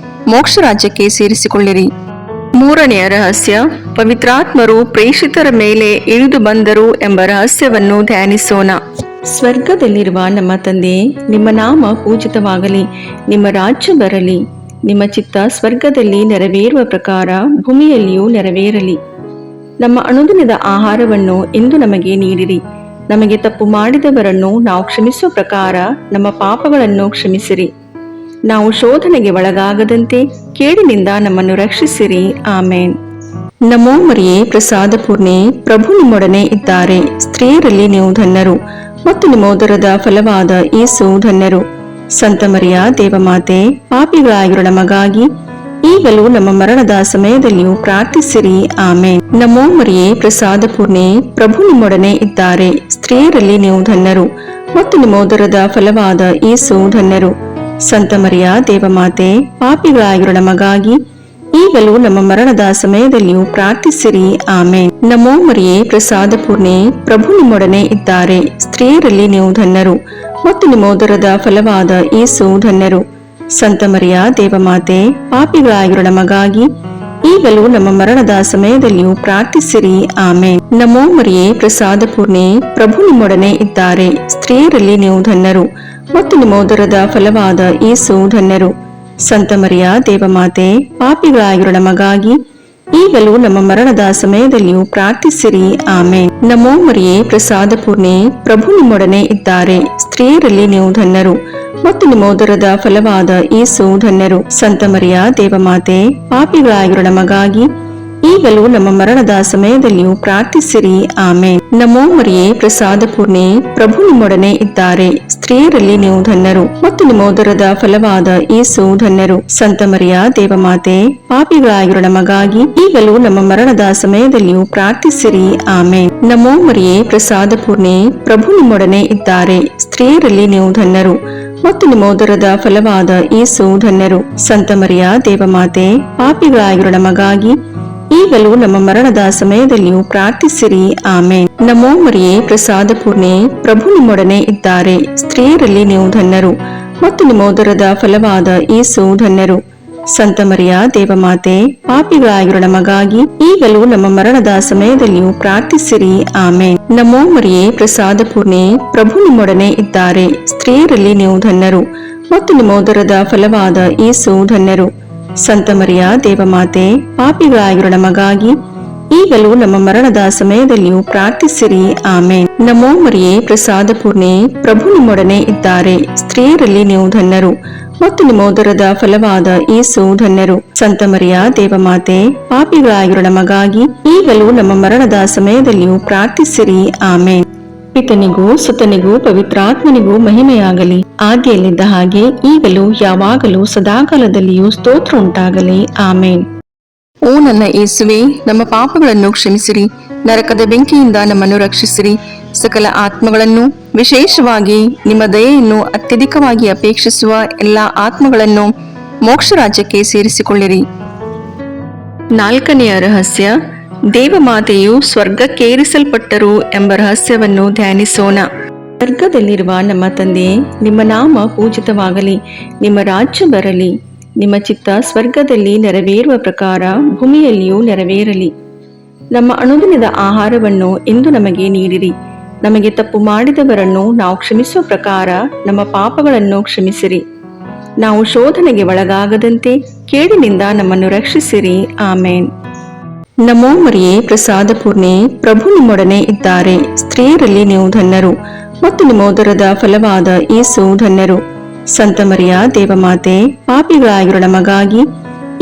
ಮೋಕ್ಷ ರಾಜ್ಯಕ್ಕೆ ಸೇರಿಸಿಕೊಳ್ಳಿರಿ. ಮೂರನೆಯ ರಹಸ್ಯ, ಪವಿತ್ರಾತ್ಮರು ಪ್ರೇಷಿತರ ಮೇಲೆ ಇಳಿದು ಬಂದರು ಎಂಬ ರಹಸ್ಯವನ್ನು ಧ್ಯಾನಿಸೋಣ. ಸ್ವರ್ಗದಲ್ಲಿರುವ ನಮ್ಮ ತಂದೆ, ನಿಮ್ಮ ನಾಮ ಪೂಜಿತವಾಗಲಿ, ನಿಮ್ಮ ರಾಜ್ಯ ಬರಲಿ, ನಿಮ್ಮ ಚಿತ್ತ ಸ್ವರ್ಗದಲ್ಲಿ ನೆರವೇರುವ ಪ್ರಕಾರ ಭೂಮಿಯಲ್ಲಿಯೂ ನೆರವೇರಲಿ. ನಮ್ಮ ಅನುದಿನದ ಆಹಾರವನ್ನು ಇಂದು ನಮಗೆ ನೀಡಿರಿ. ನಮಗೆ ತಪ್ಪು ಮಾಡಿದವರನ್ನು ನಾವು ಕ್ಷಮಿಸುವ ಪ್ರಕಾರ ನಮ್ಮ ಪಾಪಗಳನ್ನು ಕ್ಷಮಿಸಿರಿ. ನಾವು ಶೋಧನೆಗೆ ಒಳಗಾಗದಂತೆ ಕೇಡಿನಿಂದ ನಮ್ಮನ್ನು ರಕ್ಷಿಸಿರಿ. ಆಮೇನ್. ನಮೋ ಮರಿಯೇ, ಪ್ರಸಾದ ಪೂರ್ಣೆ, ಪ್ರಭು ನಿಮ್ಮೊಡನೆ ಇದ್ದಾರೆ. ಸ್ತ್ರೀಯರಲ್ಲಿ ನೀವು ಧನ್ಯರು ಮತ್ತು ನಿಮ್ಮ ಉದರದ ಫಲವಾದ ಯೇಸು ಧನ್ಯರು. ಸಂತ ಮರಿಯ ದೇವಮಾತೆ, ಪಾಪಿಗಳಾಗಿರೋ ನಮಗಾಗಿ ಈಗಲೂ ನಮ್ಮ ಮರಣದ ಸಮಯದಲ್ಲಿಯೂ ಪ್ರಾರ್ಥಿಸಿರಿ. ಆಮೇನ್. ನಮೋ ಮರಿಯೇ, ಪ್ರಸಾದ ಪೂರ್ಣೆ, ಪ್ರಭು ನಿಮ್ಮೊಡನೆ ಇದ್ದಾರೆ. ಸ್ತ್ರೀಯರಲ್ಲಿ ನೀವು ಧನ್ಯರು ಮತ್ತು ನಿಮ್ಮ ಉದರದ ಫಲವಾದ ಯೇಸು ಧನ್ಯರು. ಸಂತ ಮರಿಯ ದೇವಮಾತೆ, ಪಾಪಿಗಳಾಗಿರೋ ನಮಗಾಗಿ ಈಗಲೂ ನಮ್ಮ ಮರಣದ ಸಮಯದಲ್ಲಿಯೂ ಪ್ರಾರ್ಥಿಸಿರಿ. ಆಮೇನ್. ನಮೋ ಮರಿಯೇ, ಪ್ರಸಾದ ಪೂರ್ಣೆ, ಪ್ರಭು ನಿಮ್ಮೊಡನೆ ಇದ್ದಾರೆ. ಸ್ತ್ರೀಯರಲ್ಲಿ ನೀವು ಧನ್ಯರು ಮತ್ತು ನಿಮ್ಮ ಉದರದ ಫಲವಾದ ಯೇಸು ಧನ್ಯರು. ಸಂತ ಮರಿಯ ದೇವಮಾತೆ, ಪಾಪಿಗಳಾಗಿರೋ ನಮಗಾಗಿ ಈಗಲೂ ನಮ್ಮ ಮರಣದ ಸಮಯದಲ್ಲಿಯೂ ಪ್ರಾರ್ಥಿಸಿರಿ. ಆಮೇನ್. ನಮೋ ಮರಿಯೇ, ಪ್ರಸಾದ ಪೂರ್ಣೆ, ಪ್ರಭು ನಿಮ್ಮೊಡನೆ ಇದ್ದಾರೆ. ಸ್ತ್ರೀಯರಲ್ಲಿ ನೀವು ಧನ್ಯರು ಮತ್ತು ನಿಮ್ಮ ಉದರದ ಫಲವಾದ ಯೇಸು ಧನ್ಯರು. ಸಂತ ಮರಿಯ ದೇವಮಾತೆ, ಪಾಪಿಗಳಾಗಿರೋ ನಮಗಾಗಿ ಈಗಲೂ ನಮ್ಮ ಮರಣದ ಸಮಯದಲ್ಲಿಯೂ ಪ್ರಾರ್ಥಿಸಿರಿ. ಆಮೇನ್. ನಮೋ ಮರಿಯೇ, ಪ್ರಸಾದ ಪೂರ್ಣೆ, ಪ್ರಭು ನಿಮ್ಮೊಡನೆ ಇದ್ದಾರೆ. ಸ್ತ್ರೀಯರಲ್ಲಿ ನೀವು ಧನ್ಯರು ಮತ್ತು ನಿಮ್ಮ ಉದರದ ಫಲವಾದ ಯೇಸು ಧನ್ಯರು. ಸಂತ ಮರಿಯ ದೇವಮಾತೆ, ಪಾಪಿಗಳಾಗಿರೋ ನಮಗಾಗಿ ಈಗಲೂ ನಮ್ಮ ಮರಣದ ಸಮಯದಲ್ಲಿಯೂ ಪ್ರಾರ್ಥಿಸಿರಿ. ಆಮೇನ್. ನಮೋ ಮರಿಯೇ, ಪ್ರಸಾದ ಪೂರ್ಣೆ, ಪ್ರಭು ನಿಮ್ಮೊಡನೆ ಇದ್ದಾರೆ. ಸ್ತ್ರೀಯರಲ್ಲಿ ನೀವು ಧನ್ಯರು ಮತ್ತು ನಿಮ್ಮ ಉದರದ ಫಲವಾದ ಯೇಸು ಧನ್ಯರು. ಸಂತ ಮರಿಯ ದೇವಮಾತೆ, ಪಾಪಿಗಳಾಗಿರೋ ನಮಗಾಗಿ ಈಗಲೂ ನಮ್ಮ ಮರಣದ ಸಮಯದಲ್ಲಿಯೂ ಪ್ರಾರ್ಥಿಸಿರಿ. ಆಮೇನ್. ನಮೋ ಮರಿಯೇ, ಪ್ರಸಾದ ಪೂರ್ಣೆ, ಪ್ರಭು ನಿಮ್ಮೊಡನೆ ಇದ್ದಾರೆ. ಸ್ತ್ರೀಯರಲ್ಲಿ ನೀವು ಧನ್ಯರು ಮತ್ತು ನಿಮ್ಮ ಉದರದ ಫಲವಾದ ಯೇಸು ಧನ್ಯರು. ಸಂತ ಮರಿಯ ದೇವಮಾತೆ, ಪಾಪಿಗಳಾಗಿರೋ ನಮಗಾಗಿ ಈಗಲೂ ನಮ್ಮ ಮರಣದ ಸಮಯದಲ್ಲಿಯೂ ಪ್ರಾರ್ಥಿಸಿರಿ. ಆಮೇನ್. ನಮೋ ಮರಿಯೇ, ಪ್ರಸಾದ ಪೂರ್ಣೆ, ಪ್ರಭು ನಿಮ್ಮೊಡನೆ ಇದ್ದಾರೆ. ಸ್ತ್ರೀಯರಲ್ಲಿ ನೀವು ಧನ್ಯರು ಮತ್ತು ನಿಮ್ಮ ಉದರದ ಫಲವಾದ ಯೇಸು ಧನ್ಯರು. ಸಂತ ಮರಿಯ ದೇವಮಾತೆ, ಪಾಪಿಗಳಾಗಿರೋ ನಮಗಾಗಿ ಈಗಲೂ ನಮ್ಮ ಮರಣದ ಸಮಯದಲ್ಲಿಯೂ ಪ್ರಾರ್ಥಿಸಿರಿ. ಆಮೇನ್. ನಮೋ ಮರಿಯೇ, ಪ್ರಸಾದ ಪೂರ್ಣೆ, ಪ್ರಭು ನಿಮ್ಮೊಡನೆ ಇದ್ದಾರೆ. ಸ್ತ್ರೀಯರಲ್ಲಿ ನೀವು ಧನ್ಯರು ಮತ್ತು ನಿಮ್ಮ ಉದರದ ಫಲವಾದ ಯೇಸು ಧನ್ಯರು. ಸಂತ ಮರಿಯ ದೇವಮಾತೆ, ಪಾಪಿಗಳಾಗಿರೋ ನಮಗಾಗಿ ಈಗಲೂ ನಮ್ಮ ಮರಣದ ಸಮಯದಲ್ಲಿಯೂ ಪ್ರಾರ್ಥಿಸಿರಿ. ಆಮೇನ್. ನಮೋ ಮರಿಯೇ, ಪ್ರಸಾದ ಪೂರ್ಣೆ, ಪ್ರಭು ನಿಮ್ಮೊಡನೆ ಇದ್ದಾರೆ. ಸ್ತ್ರೀಯರಲ್ಲಿ ನೀವು ಧನ್ಯರು ಮತ್ತು ನಿಮ್ಮ ಉದರದ ಫಲವಾದ ಯೇಸು ಧನ್ಯರು. ಸಂತ ಮರಿಯ ದೇವಮಾತೆ, ಪಾಪಿಗಳಾಗಿರೋ ನಮಗಾಗಿ ಈಗಲೂ ನಮ್ಮ ಮರಣದ ಸಮಯದಲ್ಲಿಯೂ ಪ್ರಾರ್ಥಿಸಿರಿ. ಆಮೇನ್. ಪಿತನಿಗೂ ಸುತನಿಗೂ ಪವಿತ್ರಾತ್ಮನಿಗೂ ಮಹಿಮೆಯಾಗಲಿ, ಆದಿಯಲ್ಲಿದ್ದ ಹಾಗೆ ಈಗಲೂ ಯಾವಾಗಲೂ ಸದಾಕಾಲದಲ್ಲಿಯೂ ಸ್ತೋತ್ರ ಉಂಟಾಗಲಿ. ಆಮೇನ್. ಓ ನನ್ನ ಯೇಸುವೆ, ನಮ್ಮ ಪಾಪಗಳನ್ನು ಕ್ಷಮಿಸಿರಿ, ನರಕದ ಬೆಂಕಿಯಿಂದ ನಮ್ಮನ್ನು ರಕ್ಷಿಸಿರಿ, ಸಕಲ ಆತ್ಮಗಳನ್ನು, ವಿಶೇಷವಾಗಿ ನಿಮ್ಮ ದಯೆಯನ್ನು ಅತ್ಯಧಿಕವಾಗಿ ಅಪೇಕ್ಷಿಸುವ ಎಲ್ಲ ಆತ್ಮಗಳನ್ನು ಮೋಕ್ಷ ರಾಜ್ಯಕ್ಕೆ ಸೇರಿಸಿಕೊಳ್ಳಿರಿ. ನಾಲ್ಕನೆಯ ರಹಸ್ಯ, ದೇವಮಾತೆಯು ಸ್ವರ್ಗಕ್ಕೇರಿಸಲ್ಪಟ್ಟರು ಎಂಬ ರಹಸ್ಯವನ್ನು ಧ್ಯಾನಿಸೋಣ. ಸ್ವರ್ಗದಲ್ಲಿರುವ ನಮ್ಮ ತಂದೆ, ನಿಮ್ಮ ನಾಮ ಪೂಜಿತವಾಗಲಿ, ನಿಮ್ಮ ರಾಜ್ಯ ಬರಲಿ, ನಿಮ್ಮ ಚಿತ್ತ ಸ್ವರ್ಗದಲ್ಲಿ ನೆರವೇರುವ ಪ್ರಕಾರ ಭೂಮಿಯಲ್ಲಿಯೂ ನೆರವೇರಲಿ. ನಮ್ಮ ಅನುದಿನದ ಆಹಾರವನ್ನು ಇಂದು ನಮಗೆ ನೀಡಿರಿ. ನಮಗೆ ತಪ್ಪು ಮಾಡಿದವರನ್ನು ನಾವು ಕ್ಷಮಿಸುವ ಪ್ರಕಾರ ನಮ್ಮ ಪಾಪಗಳನ್ನು ಕ್ಷಮಿಸಿರಿ. ನಾವು ಶೋಧನೆಗೆ ಒಳಗಾಗದಂತೆ ಕೇಡಿನಿಂದ ನಮ್ಮನ್ನು ರಕ್ಷಿಸಿರಿ. ಆಮೇನ್. ನಮೋ ಮರಿಯೇ, ಪ್ರಸಾದ ಪೂರ್ಣೆ, ಪ್ರಭು ನಿಮ್ಮೊಡನೆ ಇದ್ದಾರೆ. ಸ್ತ್ರೀಯರಲ್ಲಿ ನೀವು ಧನ್ಯರು ಮತ್ತು ನಿಮ್ಮ ಉದರದ ಫಲವಾದ ಯೇಸು ಧನ್ಯರು. ಸಂತ ಮರಿಯ ದೇವಮಾತೆ, ಪಾಪಿಗಳಾಗಿರೋ ನಮಗಾಗಿ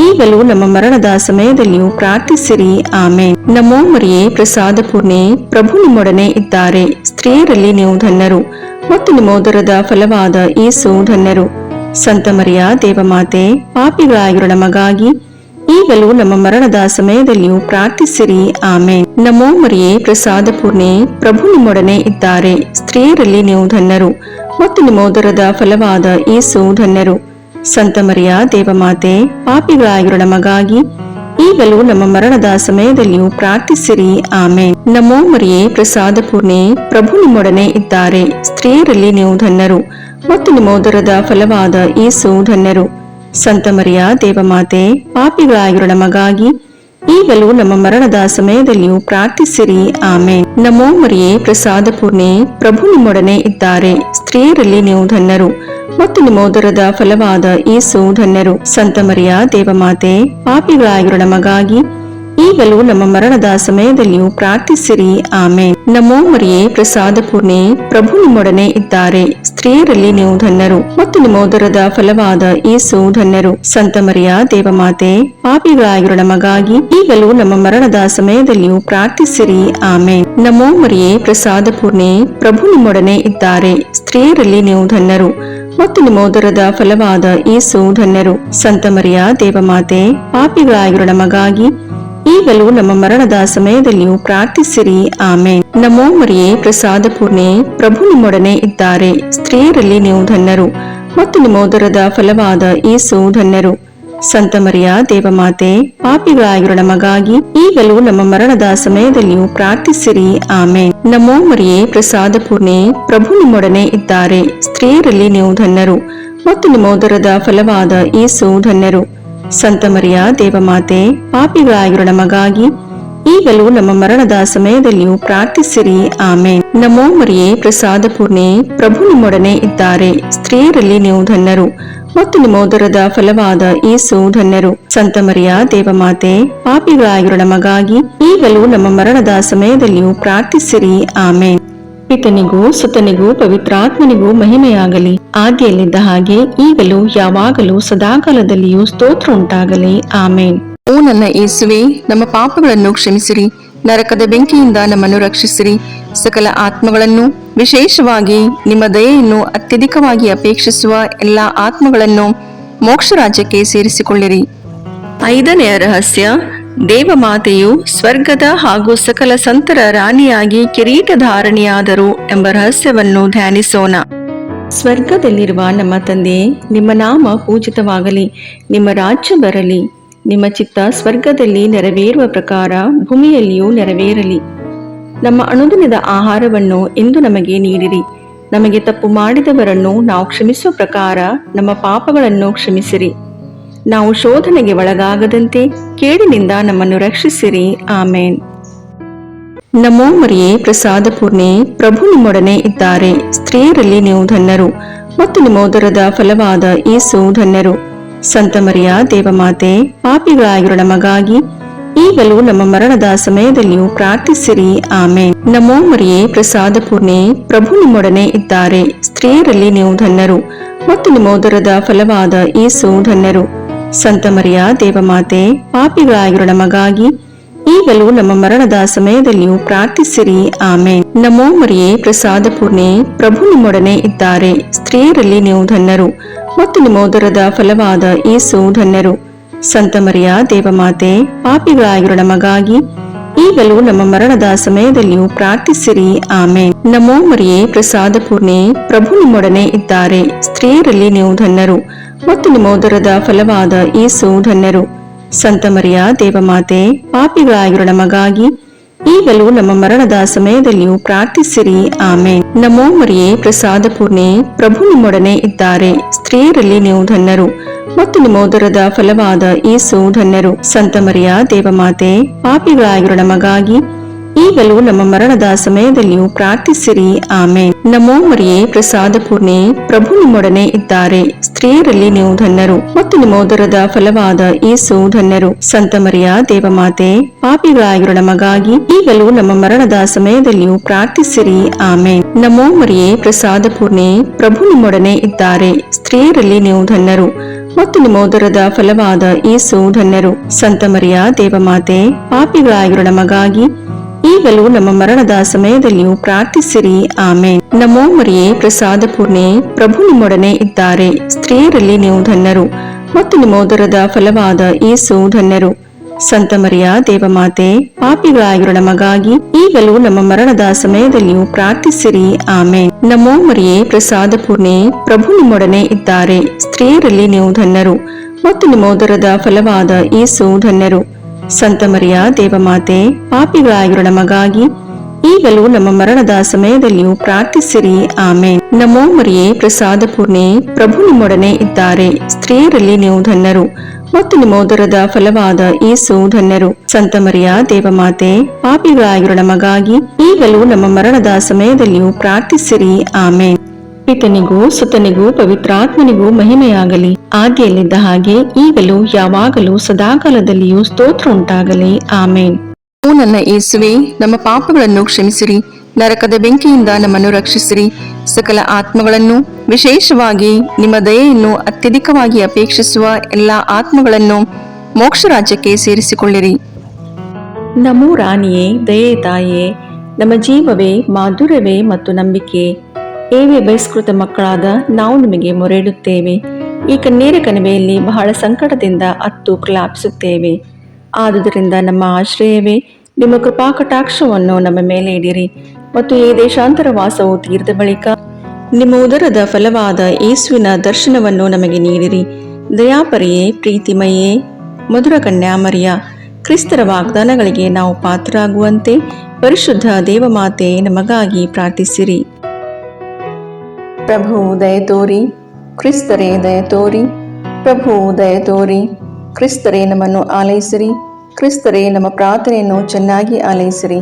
ಈಗಲೂ ನಮ್ಮ ಮರಣದ ಸಮಯದಲ್ಲಿಯೂ ಪ್ರಾರ್ಥಿಸಿರಿ. ಆಮೇನ್. ನಮೋ ಮರಿಯೇ, ಪ್ರಸಾದ ಪೂರ್ಣೆ, ಪ್ರಭು ನಿಮ್ಮೊಡನೆ ಇದ್ದಾರೆ. ಸ್ತ್ರೀಯರಲ್ಲಿ ನೀವು ಧನ್ಯರು ಮತ್ತು ನಿಮ್ಮ ಉದರದ ಫಲವಾದ ಯೇಸು ಧನ್ಯರು. ಸಂತ ಮರಿಯ ದೇವಮಾತೆ, ಪಾಪಿಗಳಾಗಿರೋ ನಮಗಾಗಿ ಈಗಲೂ ನಮ್ಮ ಮರಣದ ಸಮಯದಲ್ಲಿಯೂ ಪ್ರಾರ್ಥಿಸಿರಿ. ಆಮೇನ್. ನಮೋ ಮರಿಯೇ, ಪ್ರಸಾದ ಪೂರ್ಣೆ, ಪ್ರಭು ನಿಮ್ಮೊಡನೆ ಇದ್ದಾರೆ. ಸ್ತ್ರೀಯರಲ್ಲಿ ನೀವು ಧನ್ಯರು ಮತ್ತು ನಿಮ್ಮ ಉದರದ ಫಲವಾದ ಯೇಸು ಧನ್ಯರು. ಸಂತ ಮರಿಯ ದೇವಮಾತೆ, ಪಾಪಿಗಳಾಗಿರೋ ನಮಗಾಗಿ ಈಗಲೂ ನಮ್ಮ ಮರಣದ ಸಮಯದಲ್ಲಿಯೂ ಪ್ರಾರ್ಥಿಸಿರಿ. ಆಮೇನ್. ನಮೋ ಮರಿಯೇ, ಪ್ರಸಾದ ಪೂರ್ಣೆ, ಪ್ರಭು ನಿಮ್ಮೊಡನೆ ಇದ್ದಾರೆ. ಸ್ತ್ರೀಯರಲ್ಲಿ ನೀವು ಧನ್ಯರು ಮತ್ತು ನಿಮ್ಮ ಉದರದ ಫಲವಾದ ಯೇಸು ಧನ್ಯರು. ಸಂತ ಮರಿಯ ದೇವಮಾತೆ, ಪಾಪಿಗಳಾಗಿರೋ ನಮಗಾಗಿ ಈಗಲೂ ನಮ್ಮ ಮರಣದ ಸಮಯದಲ್ಲಿಯೂ ಪ್ರಾರ್ಥಿಸಿರಿ. ಆಮೇನ್. ನಮೋ ಮರಿಯೇ, ಪ್ರಸಾದ ಪೂರ್ಣೆ, ಪ್ರಭು ನಿಮ್ಮೊಡನೆ ಇದ್ದಾರೆ. ಸ್ತ್ರೀಯರಲ್ಲಿ ನೀವು ಧನ್ಯರು ಮತ್ತು ನಿಮ್ಮ ಉದರದ ಫಲವಾದ ಯೇಸು ಧನ್ಯರು. ಸಂತ ಮರಿಯ ದೇವಮಾತೆ, ಪಾಪಿಗಳಾಗಿರೋ ನಮಗಾಗಿ ಈಗಲೂ ನಮ್ಮ ಮರಣದ ಸಮಯದಲ್ಲಿಯೂ ಪ್ರಾರ್ಥಿಸಿರಿ. ಆಮೇನ್. ನಮೋ ಮರಿಯೇ, ಪ್ರಸಾದ ಪೂರ್ಣೆ, ಪ್ರಭು ನಿಮ್ಮೊಡನೆ ಇದ್ದಾರೆ. ಸ್ತ್ರೀಯರಲ್ಲಿ ನೀವು ಧನ್ಯರು ಮತ್ತು ನಿಮ್ಮ ಉದರದ ಫಲವಾದ ಯೇಸು ಧನ್ಯರು. ಸಂತ ಮರಿಯ ದೇವಮಾತೆ, ಪಾಪಿಗಳಾಗಿರೋ ನಮಗಾಗಿ ಈಗಲೂ ನಮ್ಮ ಮರಣದ ಸಮಯದಲ್ಲಿಯೂ ಪ್ರಾರ್ಥಿಸಿರಿ. ಆಮೇನ್. ನಮೋ ಮರಿಯೇ, ಪ್ರಸಾದ ಪೂರ್ಣೆ, ಪ್ರಭು ನಿಮ್ಮೊಡನೆ ಇದ್ದಾರೆ. ಸ್ತ್ರೀಯರಲ್ಲಿ ನೀವು ಧನ್ಯರು ಮತ್ತು ನಿಮ್ಮ ಉದರದ ಫಲವಾದ ಯೇಸು ಧನ್ಯರು. ಸಂತ ಮರಿಯ ದೇವಮಾತೆ, ಪಾಪಿಗಳಾಗಿರೋ ನಮಗಾಗಿ ಈಗಲೂ ನಮ್ಮ ಮರಣದ ಸಮಯದಲ್ಲಿಯೂ ಪ್ರಾರ್ಥಿಸಿರಿ. ಆಮೇನ್. ನಮೋ ಮರಿಯೇ, ಪ್ರಸಾದ ಪೂರ್ಣೆ, ಪ್ರಭು ನಿಮ್ಮೊಡನೆ ಇದ್ದಾರೆ. ಸ್ತ್ರೀಯರಲ್ಲಿ ನೀವು ಧನ್ಯರು ಮತ್ತು ನಿಮ್ಮ ಉದರದ ಫಲವಾದ ಯೇಸು ಧನ್ಯರು. ಸಂತ ಮರಿಯ ದೇವಮಾತೆ, ಪಾಪಿಗಳಾಗಿರೋ ನಮಗಾಗಿ ಈಗಲೂ ನಮ್ಮ ಮರಣದ ಸಮಯದಲ್ಲಿಯೂ ಪ್ರಾರ್ಥಿಸಿರಿ. ಆಮೇನ್. ನಮೋ ಮರಿಯೇ, ಪ್ರಸಾದ ಪೂರ್ಣೆ, ಪ್ರಭು ನಿಮ್ಮೊಡನೆ ಇದ್ದಾರೆ. ಸ್ತ್ರೀಯರಲ್ಲಿ ನೀವು ಧನ್ಯರು ಮತ್ತು ನಿಮ್ಮ ಉದರದ ಫಲವಾದ ಯೇಸು ಧನ್ಯರು. ಸಂತ ಮರಿಯ ದೇವಮಾತೆ, ಪಾಪಿಗಳಾಗಿರೋ ನಮಗಾಗಿ ಈಗಲೂ ನಮ್ಮ ಮರಣದ ಸಮಯದಲ್ಲಿಯೂ ಪ್ರಾರ್ಥಿಸಿರಿ. ಆಮೇನ್. ನಮೋ ಮರಿಯೇ, ಪ್ರಸಾದ ಪೂರ್ಣೆ, ಪ್ರಭು ನಿಮ್ಮೊಡನೆ ಇದ್ದಾರೆ. ಸ್ತ್ರೀಯರಲ್ಲಿ ನೀವು ಧನ್ಯರು ಮತ್ತು ನಿಮ್ಮ ಉದರದ ಫಲವಾದ ಯೇಸು ಧನ್ಯರು. ಸಂತ ಮರಿಯ ದೇವಮಾತೆ, ಪಾಪಿಗಳಾಗಿರೋ ನಮಗಾಗಿ ಈಗಲೂ ನಮ್ಮ ಮರಣದ ಸಮಯದಲ್ಲಿಯೂ ಪ್ರಾರ್ಥಿಸಿರಿ. ಆಮೇನ್. ಪಿತನಿಗೂ ಸುತನಿಗೂ ಪವಿತ್ರಾತ್ಮನಿಗೂ ಮಹಿಮೆಯಾಗಲಿ, ಆದಿಯಲ್ಲಿದ್ದ ಹಾಗೆ ಈಗಲೂ ಯಾವಾಗಲೂ ಸದಾಕಾಲದಲ್ಲಿಯೂ ಸ್ತೋತ್ರ ಉಂಟಾಗಲಿ. ಆಮೇನ್. ಓ ನನ್ನ ಯೇಸುವೆ, ನಮ್ಮ ಪಾಪಗಳನ್ನು ಕ್ಷಮಿಸಿರಿ, ನರಕದ ಬೆಂಕಿಯಿಂದ ನಮ್ಮನ್ನು ರಕ್ಷಿಸಿರಿ, ಸಕಲ ಆತ್ಮಗಳನ್ನು, ವಿಶೇಷವಾಗಿ ನಿಮ್ಮ ದಯೆಯನ್ನು ಅತ್ಯಧಿಕವಾಗಿ ಅಪೇಕ್ಷಿಸುವ ಎಲ್ಲ ಆತ್ಮಗಳನ್ನು ಮೋಕ್ಷ ರಾಜ್ಯಕ್ಕೆ ಸೇರಿಸಿಕೊಳ್ಳಿರಿ. 5ನೇ ರಹಸ್ಯ, ದೇವಮಾತೆಯು ಸ್ವರ್ಗದ ಹಾಗೂ ಸಕಲ ಸಂತರ ರಾಣಿಯಾಗಿ ಕಿರೀಟಧಾರಣಿಯಾದರು ಎಂಬ ರಹಸ್ಯವನ್ನು ಧ್ಯಾನಿಸೋಣ. ಸ್ವರ್ಗದಲ್ಲಿರುವ ನಮ್ಮ ತಂದೆಯೇ, ನಿಮ್ಮ ನಾಮ ಪೂಜಿತವಾಗಲಿ, ನಿಮ್ಮ ರಾಜ್ಯ ಬರಲಿ, ನಿಮ್ಮ ಚಿತ್ತ ಸ್ವರ್ಗದಲ್ಲಿ ನೆರವೇರುವ ಪ್ರಕಾರ ಭೂಮಿಯಲ್ಲಿಯೂ ನೆರವೇರಲಿ. ನಮ್ಮ ಅನುದಿನದ ಆಹಾರವನ್ನು ಇಂದು ನಮಗೆ ನೀಡಿರಿ. ನಮಗೆ ತಪ್ಪು ಮಾಡಿದವರನ್ನು ನಾವು ಕ್ಷಮಿಸುವ ಪ್ರಕಾರ ನಮ್ಮ ಪಾಪಗಳನ್ನು ಕ್ಷಮಿಸಿರಿ. ನಾವು ಶೋಧನೆಗೆ ಒಳಗಾಗದಂತೆ ಕೇಡಿನಿಂದ ನಮ್ಮನ್ನು ರಕ್ಷಿಸಿರಿ. ಆಮೇನ್. ನಮೋ ಮರಿಯೇ, ಪ್ರಸಾದ ಪೂರ್ಣೆ, ಪ್ರಭು ನಿಮ್ಮೊಡನೆ ಇದ್ದಾರೆ. ಸ್ತ್ರೀಯರಲ್ಲಿ ನೀವು ಧನ್ಯರು ಮತ್ತು ನಿಮ್ಮ ಉದರದ ಫಲವಾದ ಯೇಸು ಧನ್ಯರು. ಸಂತ ಮರಿಯ ದೇವಮಾತೆ, ಪಾಪಿಗಳಾಗಿರೋ ನಮಗಾಗಿ ಈಗಲೂ ನಮ್ಮ ಮರಣದ ಸಮಯದಲ್ಲಿಯೂ ಪ್ರಾರ್ಥಿಸಿರಿ. ಆಮೇನ್. ನಮೋ ಮರಿಯೇ, ಪ್ರಸಾದ ಪೂರ್ಣೆ, ಪ್ರಭು ನಿಮ್ಮೊಡನೆ ಇದ್ದಾರೆ. ಸ್ತ್ರೀಯರಲ್ಲಿ ನೀವು ಧನ್ಯರು ಮತ್ತು ನಿಮ್ಮ ಉದರದ ಫಲವಾದ ಯೇಸು ಧನ್ಯರು. ಸಂತ ಮರಿಯ ದೇವಮಾತೆ, ಪಾಪಿಗಳಾಗಿರೋ ನಮಗಾಗಿ ಈಗಲೂ ನಮ್ಮ ಮರಣದ ಸಮಯದಲ್ಲಿಯೂ ಪ್ರಾರ್ಥಿಸಿರಿ. ಆಮೇನ್. ನಮೋ ಮರಿಯೇ, ಪ್ರಸಾದ ಪೂರ್ಣೆ, ಪ್ರಭು ನಿಮ್ಮೊಡನೆ ಇದ್ದಾರೆ. ಸ್ತ್ರೀಯರಲ್ಲಿ ನೀವು ಧನ್ಯರು ಮತ್ತು ನಿಮ್ಮ ಉದರದ ಫಲವಾದ ಯೇಸು ಧನ್ಯರು. ಸಂತ ಮರಿಯ ದೇವಮಾತೆ, ಪಾಪಿಗಳಾಗಿರೋ ನಮಗಾಗಿ ಈಗಲೂ ನಮ್ಮ ಮರಣದ ಸಮಯದಲ್ಲಿಯೂ ಪ್ರಾರ್ಥಿಸಿರಿ. ಆಮೇನ್. ನಮೋ ಮರಿಯೇ, ಪ್ರಸಾದ ಪೂರ್ಣೆ, ಪ್ರಭು ನಿಮ್ಮೊಡನೆ ಇದ್ದಾರೆ. ಸ್ತ್ರೀಯರಲ್ಲಿ ನೀವು ಧನ್ಯರು ಮತ್ತು ನಿಮ್ಮ ಉದರದ ಫಲವಾದ ಯೇಸು ಧನ್ಯರು. ಸಂತ ಮರಿಯ ದೇವಮಾತೆ, ಪಾಪಿಗಳಾಗಿರೋ ನಮಗಾಗಿ ಈಗಲೂ ನಮ್ಮ ಮರಣದ ಸಮಯದಲ್ಲಿಯೂ ಪ್ರಾರ್ಥಿಸಿರಿ. ಆಮೇನ್. ನಮೋ ಮರಿಯೇ, ಪ್ರಸಾದ ಪೂರ್ಣೆ, ಪ್ರಭು ನಿಮ್ಮೊಡನೆ ಇದ್ದಾರೆ. ಸ್ತ್ರೀಯರಲ್ಲಿ ನೀವು ಧನ್ಯರು ಮತ್ತು ನಿಮ್ಮ ಉದರದ ಫಲವಾದ ಯೇಸು ಧನ್ಯರು. ಸಂತ ಮರಿಯ ದೇವಮಾತೆ, ಪಾಪಿಗಳಾಗಿರೋ ನಮಗಾಗಿ ಈಗಲೂ ನಮ್ಮ ಮರಣದ ಸಮಯದಲ್ಲಿಯೂ ಪ್ರಾರ್ಥಿಸಿರಿ. ಆಮೇನ್. ನಮೋ ಮರಿಯೇ, ಪ್ರಸಾದ ಪೂರ್ಣೆ, ಪ್ರಭು ನಿಮ್ಮೊಡನೆ ಇದ್ದಾರೆ. ಸ್ತ್ರೀಯರಲ್ಲಿ ನೀವು ಧನ್ಯರು ಮತ್ತು ನಿಮ್ಮ ಉದರದ ಫಲವಾದ ಯೇಸು ಧನ್ಯರು. ಸಂತ ಮರಿಯ ದೇವಮಾತೆ, ಪಾಪಿಗಳಾಗಿರೋ ನಮಗಾಗಿ ಈಗಲೂ ನಮ್ಮ ಮರಣದ ಸಮಯದಲ್ಲಿಯೂ ಪ್ರಾರ್ಥಿಸಿರಿ. ಆಮೇನ್. ನಮೋ ಮರಿಯೇ, ಪ್ರಸಾದ ಪೂರ್ಣೆ, ಪ್ರಭು ನಿಮ್ಮೊಡನೆ ಇದ್ದಾರೆ. ಸ್ತ್ರೀಯರಲ್ಲಿ ನೀವು ಧನ್ಯರು ಮತ್ತು ನಿಮ್ಮ ಉದರದ ಫಲವಾದ ಯೇಸು ಧನ್ಯರು. ಸಂತ ಮರಿಯ ದೇವಮಾತೆ, ಪಾಪಿಗಳಾಗಿರೋ ನಮಗಾಗಿ ಈಗಲೂ ನಮ್ಮ ಮರಣದ ಸಮಯದಲ್ಲಿಯೂ ಪ್ರಾರ್ಥಿಸಿರಿ. ಆಮೇನ್. ನಮೋ ಮರಿಯೇ, ಪ್ರಸಾದ ಪೂರ್ಣೆ, ಪ್ರಭು ನಿಮ್ಮೊಡನೆ ಇದ್ದಾರೆ. ಸ್ತ್ರೀಯರಲ್ಲಿ ನೀವು ಧನ್ಯರು ಮತ್ತು ನಿಮ್ಮ ಉದರದ ಫಲವಾದ ಯೇಸು ಧನ್ಯರು. ಸಂತ ಮರಿಯ ದೇವಮಾತೆ, ಪಾಪಿಗಳಾಗಿರೋ ನಮಗಾಗಿ ಈಗಲೂ ನಮ್ಮ ಮರಣದ ಸಮಯದಲ್ಲಿಯೂ ಪ್ರಾರ್ಥಿಸಿರಿ. ಆಮೇನ್. ನಮೋ ಮರಿಯೇ, ಪ್ರಸಾದ ಪೂರ್ಣೆ, ಪ್ರಭು ನಿಮ್ಮೊಡನೆ ಇದ್ದಾರೆ. ಸ್ತ್ರೀಯರಲ್ಲಿ ನೀವು ಧನ್ಯರು ಮತ್ತು ನಿಮ್ಮ ಉದರದ ಫಲವಾದ ಯೇಸು ಧನ್ಯರು. ಸಂತ ಮರಿಯ ದೇವಮಾತೆ, ಪಾಪಿಗಳಾಗಿರೋ ನಮಗಾಗಿ ಈಗಲೂ ನಮ್ಮ ಮರಣದ ಸಮಯದಲ್ಲಿಯೂ ಪ್ರಾರ್ಥಿಸಿರಿ. ಆಮೇನ್. ನಮೋ ಮರಿಯೇ, ಪ್ರಸಾದ ಪೂರ್ಣೆ, ಪ್ರಭು ನಿಮ್ಮೊಡನೆ ಇದ್ದಾರೆ. ಸ್ತ್ರೀಯರಲ್ಲಿ ನೀವು ಧನ್ಯರು ಮತ್ತು ನಿಮ್ಮ ಉದರದ ಫಲವಾದ ಯೇಸು ಧನ್ಯರು. ಸಂತ ಮರಿಯ ದೇವಮಾತೆ, ಪಾಪಿಗಳಾಗಿರೋ ನಮಗಾಗಿ ಈಗಲೂ ನಮ್ಮ ಮರಣದ ಸಮಯದಲ್ಲಿಯೂ ಪ್ರಾರ್ಥಿಸಿರಿ. ಆಮೇನ್. ಪಿತನಿಗೂ ಸುತನಿಗೂ ಪವಿತ್ರಾತ್ಮನಿಗೂ ಮಹಿಮೆಯಾಗಲಿ, ಆದಿಯಲ್ಲಿದ್ದ ಹಾಗೆ ಈಗಲೂ ಯಾವಾಗಲೂ ಸದಾಕಾಲದಲ್ಲಿಯೂ ಸ್ತೋತ್ರ ಉಂಟಾಗಲಿ. ಆಮೇನ್. ಓ ನನ್ನ ಯೇಸುವೆ, ನಮ್ಮ ಪಾಪಗಳನ್ನು ಕ್ಷಮಿಸಿರಿ, ನರಕದ ಬೆಂಕಿಯಿಂದ ನಮ್ಮನ್ನು ರಕ್ಷಿಸಿರಿ, ಸಕಲ ಆತ್ಮಗಳನ್ನು, ವಿಶೇಷವಾಗಿ ನಿಮ್ಮ ದಯೆಯನ್ನು ಅತ್ಯಧಿಕವಾಗಿ ಅಪೇಕ್ಷಿಸುವ ಎಲ್ಲ ಆತ್ಮಗಳನ್ನು ಮೋಕ್ಷ ರಾಜ್ಯಕ್ಕೆ ಸೇರಿಸಿಕೊಳ್ಳಿರಿ. ನಮೋ ರಾಣಿಯೇ, ದಯೆ ತಾಯಿಯೇ, ನಮ್ಮ ಜೀವವೇ, ಮಾಧುರ್ಯವೇ ಮತ್ತು ನಂಬಿಕೆ, ಏವೇ ಬಹಿಷ್ಕೃತ ಮಕ್ಕಳಾದ ನಾವು ನಿಮಗೆ ಮೊರೆಯಿಡುತ್ತೇವೆ. ಈ ಕಣ್ಣೀರ ಕಣಿವೆಯಲ್ಲಿ ಬಹಳ ಸಂಕಟದಿಂದ ಅತ್ತು ಪ್ರಲಾಪಿಸುತ್ತೇವೆ. ಆದುದರಿಂದ ನಮ್ಮ ಆಶ್ರಯವೇ, ನಿಮ್ಮ ಕೃಪಾಕಟಾಕ್ಷವನ್ನು ನಮ್ಮ ಮೇಲೆ ಇಡಿರಿ ಮತ್ತು ಈ ದೇಶಾಂತರ ವಾಸವು ತೀರಿದ ಬಳಿಕ ನಿಮ್ಮ ಉದರದ ಫಲವಾದ ಯೇಸುವಿನ ದರ್ಶನವನ್ನು ನಮಗೆ ನೀಡಿರಿ. ದಯಾಪರಿಯೇ, ಪ್ರೀತಿಮಯೇ, ಮಧುರ ಕನ್ಯಾಮರಿಯ, ಕ್ರಿಸ್ತರ ವಾಗ್ದಾನಗಳಿಗೆ ನಾವು ಪಾತ್ರರಾಗುವಂತೆ ಪರಿಶುದ್ಧ ದೇವಮಾತೆ ನಮಗಾಗಿ ಪ್ರಾರ್ಥಿಸಿರಿ. ಪ್ರಭು ದಯತೋರಿ, ಕ್ರಿಸ್ತರೇ ದಯತೋರಿ, ಪ್ರಭು ದಯತೋರಿ, ಕ್ರಿಸ್ತರೇ ನಮ್ಮನ್ನು ಆಲೈಸಿರಿ, ಕ್ರಿಸ್ತರೇ ನಮ್ಮ ಪ್ರಾರ್ಥನೆಯನ್ನು ಚೆನ್ನಾಗಿ ಆಲೈಸಿರಿ.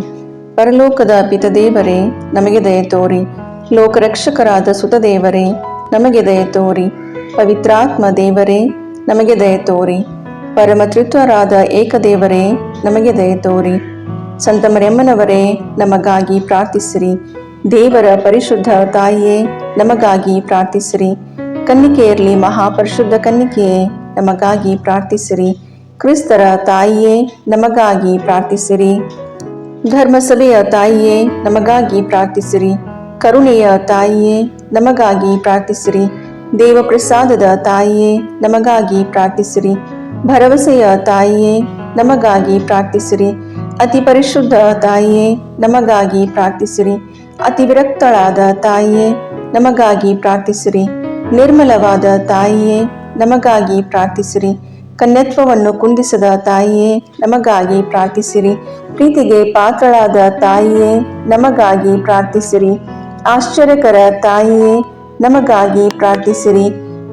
ಪರಲೋಕದ ಪಿತದೇವರೇ, ನಮಗೆ ದಯತೋರಿ. ಲೋಕರಕ್ಷಕರಾದ ಸುತದೇವರೇ, ನಮಗೆ ದಯತೋರಿ. ಪವಿತ್ರಾತ್ಮ ದೇವರೇ, ನಮಗೆ ದಯತೋರಿ. ಪರಮತ್ರಿತ್ವರಾದ ಏಕದೇವರೇ, ನಮಗೆ ದಯತೋರಿ. ಸಂತ ಮರಿಯಮ್ಮನವರೇ, ನಮಗಾಗಿ ಪ್ರಾರ್ಥಿಸಿರಿ. ದೇವರ ಪರಿಶುದ್ಧ ತಾಯಿಯೇ, ನಮಗಾಗಿ ಪ್ರಾರ್ಥಿಸಿರಿ. ಕನ್ನಿಕೆಯರಲ್ಲಿ ಮಹಾಪರಿಶುದ್ಧ ಕನ್ನಿಕೆಯೇ, ನಮಗಾಗಿ ಪ್ರಾರ್ಥಿಸಿರಿ. ಕ್ರಿಸ್ತರ ತಾಯಿಯೇ, ನಮಗಾಗಿ ಪ್ರಾರ್ಥಿಸಿರಿ. ಧರ್ಮಸಭೆಯ ತಾಯಿಯೇ, ನಮಗಾಗಿ ಪ್ರಾರ್ಥಿಸಿರಿ. ಕರುಣೆಯ ತಾಯಿಯೇ, ನಮಗಾಗಿ ಪ್ರಾರ್ಥಿಸಿರಿ. ದೇವಪ್ರಸಾದದ ತಾಯಿಯೇ, ನಮಗಾಗಿ ಪ್ರಾರ್ಥಿಸಿರಿ. ಭರವಸೆಯ ತಾಯಿಯೇ, ನಮಗಾಗಿ ಪ್ರಾರ್ಥಿಸಿರಿ. ಅತಿ ಪರಿಶುದ್ಧ ತಾಯಿಯೇ, ನಮಗಾಗಿ ಪ್ರಾರ್ಥಿಸಿರಿ. ಅತಿ ವಿರಕ್ತಳಾದ ತಾಯಿಯೇ, ನಮಗಾಗಿ ಪ್ರಾರ್ಥಿಸಿರಿ. ನಿರ್ಮಲವಾದ ತಾಯಿಯೇ, ನಮಗಾಗಿ ಪ್ರಾರ್ಥಿಸಿರಿ. ಕನ್ಯತ್ವವನ್ನು ಕುಂದಿಸದ ತಾಯಿಯೇ, ನಮಗಾಗಿ ಪ್ರಾರ್ಥಿಸಿರಿ. ಪ್ರೀತಿಗೆ ಪಾತ್ರಳಾದ ತಾಯಿಯೇ, ನಮಗಾಗಿ ಪ್ರಾರ್ಥಿಸಿರಿ. ಆಶ್ಚರ್ಯಕರ ತಾಯಿಯೇ, ನಮಗಾಗಿ ಪ್ರಾರ್ಥಿಸಿರಿ.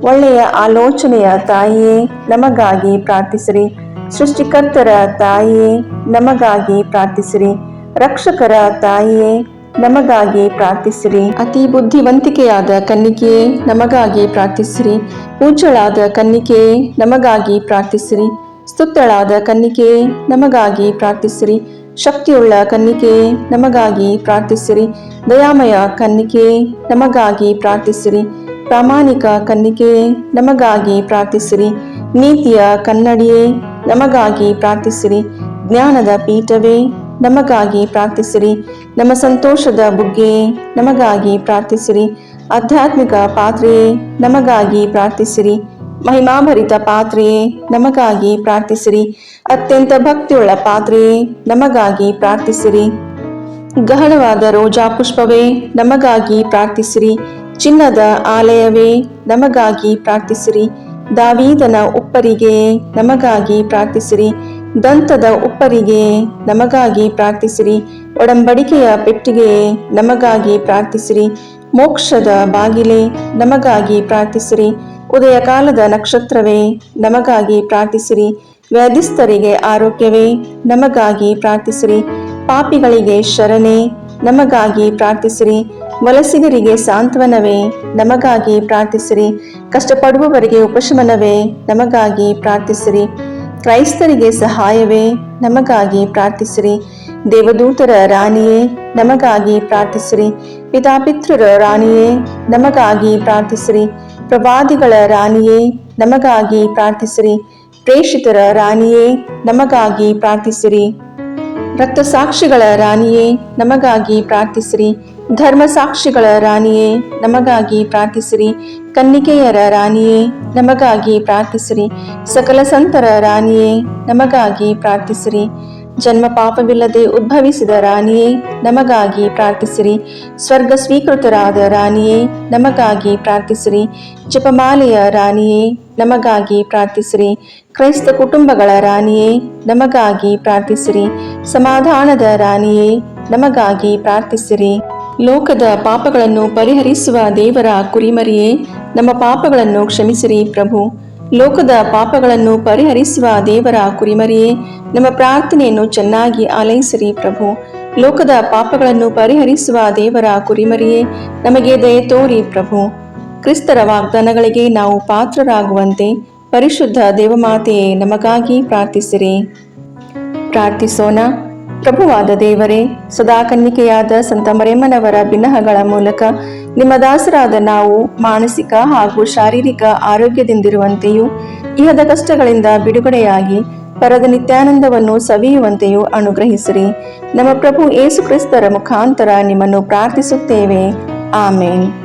ಒಳ್ಳೆಯ ಆಲೋಚನೆಯ ತಾಯಿಯೇ, ನಮಗಾಗಿ ಪ್ರಾರ್ಥಿಸಿರಿ. ಸೃಷ್ಟಿಕರ್ತರ ತಾಯಿಯೇ, ನಮಗಾಗಿ ಪ್ರಾರ್ಥಿಸಿರಿ. ರಕ್ಷಕರ ತಾಯಿಯೇ, ನಮಗಾಗಿ ಪ್ರಾರ್ಥಿಸಿರಿ. ಅತಿ ಬುದ್ಧಿವಂತಿಕೆಯಾದ ಕನ್ನಿಕೆಯೇ, ನಮಗಾಗಿ ಪ್ರಾರ್ಥಿಸಿರಿ. ಪೂಜ್ಯಳಾದ ಕನ್ನಿಕೆಯೇ, ನಮಗಾಗಿ ಪ್ರಾರ್ಥಿಸಿರಿ. ಸ್ತುತ್ಯಳಾದ ಕನ್ನಿಕೆಯೇ, ನಮಗಾಗಿ ಪ್ರಾರ್ಥಿಸಿರಿ. ಶಕ್ತಿಯುಳ್ಳ ಕನ್ನಿಕೆಯೇ, ನಮಗಾಗಿ ಪ್ರಾರ್ಥಿಸಿರಿ. ದಯಾಮಯ ಕನ್ನಿಕೆಯೇ, ನಮಗಾಗಿ ಪ್ರಾರ್ಥಿಸಿರಿ. ಪ್ರಾಮಾಣಿಕ ಕನ್ನಿಕೆಯೇ, ನಮಗಾಗಿ ಪ್ರಾರ್ಥಿಸಿರಿ. ನೀತಿಯ ಕನ್ನಡಿಯೇ, ನಮಗಾಗಿ ಪ್ರಾರ್ಥಿಸಿರಿ. ಜ್ಞಾನದ ಪೀಠವೇ, ನಮಗಾಗಿ ಪ್ರಾರ್ಥಿಸಿರಿ. ನಮ್ಮ ಸಂತೋಷದ ಬುಗ್ಗೆಯೇ, ನಮಗಾಗಿ ಪ್ರಾರ್ಥಿಸಿರಿ. ಆಧ್ಯಾತ್ಮಿಕ ಪಾತ್ರೆಯೇ, ನಮಗಾಗಿ ಪ್ರಾರ್ಥಿಸಿರಿ. ಮಹಿಮಾಭರಿತ ಪಾತ್ರೆಯೇ, ನಮಗಾಗಿ ಪ್ರಾರ್ಥಿಸಿರಿ. ಅತ್ಯಂತ ಭಕ್ತಿಯುಳ್ಳ ಪಾತ್ರೆಯೇ, ನಮಗಾಗಿ ಪ್ರಾರ್ಥಿಸಿರಿ. ಗಹನವಾದ ರೋಜಾ ಪುಷ್ಪವೇ, ನಮಗಾಗಿ ಪ್ರಾರ್ಥಿಸಿರಿ. ಚಿನ್ನದ ಆಲಯವೇ, ನಮಗಾಗಿ ಪ್ರಾರ್ಥಿಸಿರಿ. ದಾವೀದನ ಉಪ್ಪರಿಗೆಯೇ, ನಮಗಾಗಿ ಪ್ರಾರ್ಥಿಸಿರಿ. ದಂತದ ಉಪ್ಪರಿಗೆಯೇ, ನಮಗಾಗಿ ಪ್ರಾರ್ಥಿಸಿರಿ. ಒಡಂಬಡಿಕೆಯ ಪೆಟ್ಟಿಗೆಯೇ, ನಮಗಾಗಿ ಪ್ರಾರ್ಥಿಸಿರಿ. ಮೋಕ್ಷದ ಬಾಗಿಲೇ, ನಮಗಾಗಿ ಪ್ರಾರ್ಥಿಸಿರಿ. ಉದಯ ಕಾಲದ ನಕ್ಷತ್ರವೇ, ನಮಗಾಗಿ ಪ್ರಾರ್ಥಿಸಿರಿ. ವ್ಯಾಧಿಸ್ಥರಿಗೆ ಆರೋಗ್ಯವೇ, ನಮಗಾಗಿ ಪ್ರಾರ್ಥಿಸಿರಿ. ಪಾಪಿಗಳಿಗೆ ಶರಣೆ, ನಮಗಾಗಿ ಪ್ರಾರ್ಥಿಸಿರಿ. ವಲಸಿಗರಿಗೆ ಸಾಂತ್ವನವೇ, ನಮಗಾಗಿ ಪ್ರಾರ್ಥಿಸಿರಿ. ಕಷ್ಟಪಡುವವರಿಗೆ ಉಪಶಮನವೇ, ನಮಗಾಗಿ ಪ್ರಾರ್ಥಿಸಿರಿ. ಕ್ರೈಸ್ತರಿಗೆ ಸಹಾಯವೇ, ನಮಗಾಗಿ ಪ್ರಾರ್ಥಿಸಿರಿ. ದೇವದೂತರ ರಾಣಿಯೇ, ನಮಗಾಗಿ ಪ್ರಾರ್ಥಿಸಿರಿ. ಪಿತಾಪಿತೃರ ರಾಣಿಯೇ, ನಮಗಾಗಿ ಪ್ರಾರ್ಥಿಸಿರಿ. ಪ್ರವಾದಿಗಳ ರಾಣಿಯೇ, ನಮಗಾಗಿ ಪ್ರಾರ್ಥಿಸಿರಿ. ಪ್ರೇಷಿತರ ರಾಣಿಯೇ, ನಮಗಾಗಿ ಪ್ರಾರ್ಥಿಸಿರಿ. ರಕ್ತಸಾಕ್ಷಿಗಳ ರಾಣಿಯೇ, ನಮಗಾಗಿ ಪ್ರಾರ್ಥಿಸಿರಿ. ಧರ್ಮಸಾಕ್ಷಿಗಳ ರಾಣಿಯೇ, ನಮಗಾಗಿ ಪ್ರಾರ್ಥಿಸಿರಿ. ಕನ್ನಿಕೆಯರ ರಾಣಿಯೇ, ನಮಗಾಗಿ ಪ್ರಾರ್ಥಿಸಿರಿ. ಸಕಲ ಸಂತರ ರಾಣಿಯೇ, ನಮಗಾಗಿ ಪ್ರಾರ್ಥಿಸಿರಿ. ಜನ್ಮ ಪಾಪವಿಲ್ಲದೆ ಉದ್ಭವಿಸಿದ ರಾಣಿಯೇ, ನಮಗಾಗಿ ಪ್ರಾರ್ಥಿಸಿರಿ. ಸ್ವರ್ಗ ಸ್ವೀಕೃತರಾದ ರಾಣಿಯೇ, ನಮಗಾಗಿ ಪ್ರಾರ್ಥಿಸಿರಿ. ಜಪಮಾಲೆಯ ರಾಣಿಯೇ, ನಮಗಾಗಿ ಪ್ರಾರ್ಥಿಸಿರಿ. ಕ್ರೈಸ್ತ ಕುಟುಂಬಗಳ ರಾಣಿಯೇ, ನಮಗಾಗಿ ಪ್ರಾರ್ಥಿಸಿರಿ. ಸಮಾಧಾನದ ರಾಣಿಯೇ, ನಮಗಾಗಿ ಪ್ರಾರ್ಥಿಸಿರಿ. ಲೋಕದ ಪಾಪಗಳನ್ನು ಪರಿಹರಿಸುವ ದೇವರ ಕುರಿಮರಿಯೇ, ನಮ್ಮ ಪಾಪಗಳನ್ನು ಕ್ಷಮಿಸಿರಿ ಪ್ರಭು. ಲೋಕದ ಪಾಪಗಳನ್ನು ಪರಿಹರಿಸುವ ದೇವರ ಕುರಿಮರಿಯೇ, ನಮ್ಮ ಪ್ರಾರ್ಥನೆಯನ್ನು ಚೆನ್ನಾಗಿ ಆಲೈಸಿರಿ ಪ್ರಭು. ಲೋಕದ ಪಾಪಗಳನ್ನು ಪರಿಹರಿಸುವ ದೇವರ ಕುರಿಮರಿಯೇ, ನಮಗೆ ದಯೆ ತೋರಿ ಪ್ರಭು. ಕ್ರಿಸ್ತರ ವಾಗ್ದಾನಗಳಿಗೆ ನಾವು ಪಾತ್ರರಾಗುವಂತೆ ಪರಿಶುದ್ಧ ದೇವಮಾತೆಯೇ, ನಮಗಾಗಿ ಪ್ರಾರ್ಥಿಸಿರಿ. ಪ್ರಾರ್ಥಿಸೋಣ. ಪ್ರಭುವಾದ ದೇವರೇ, ಸದಾ ಕನ್ನಿಕೆಯಾದ ಸಂತ ಮರಿಯಮ್ಮನವರ ಬಿನ್ನಹಗಳ ಮೂಲಕ ನಿಮ್ಮ ದಾಸರಾದ ನಾವು ಮಾನಸಿಕ ಹಾಗೂ ಶಾರೀರಿಕ ಆರೋಗ್ಯದಿಂದಿರುವಂತೆಯೂ ಇಹದ ಕಷ್ಟಗಳಿಂದ ಬಿಡುಗಡೆಯಾಗಿ ಪರದ ನಿತ್ಯಾನಂದವನ್ನು ಸವಿಯುವಂತೆಯೂ ಅನುಗ್ರಹಿಸಿರಿ. ನಮ್ಮ ಪ್ರಭು ಯೇಸು ಕ್ರಿಸ್ತರ ಮುಖಾಂತರ ನಿಮ್ಮನ್ನು ಪ್ರಾರ್ಥಿಸುತ್ತೇವೆ. ಆಮೇನ್.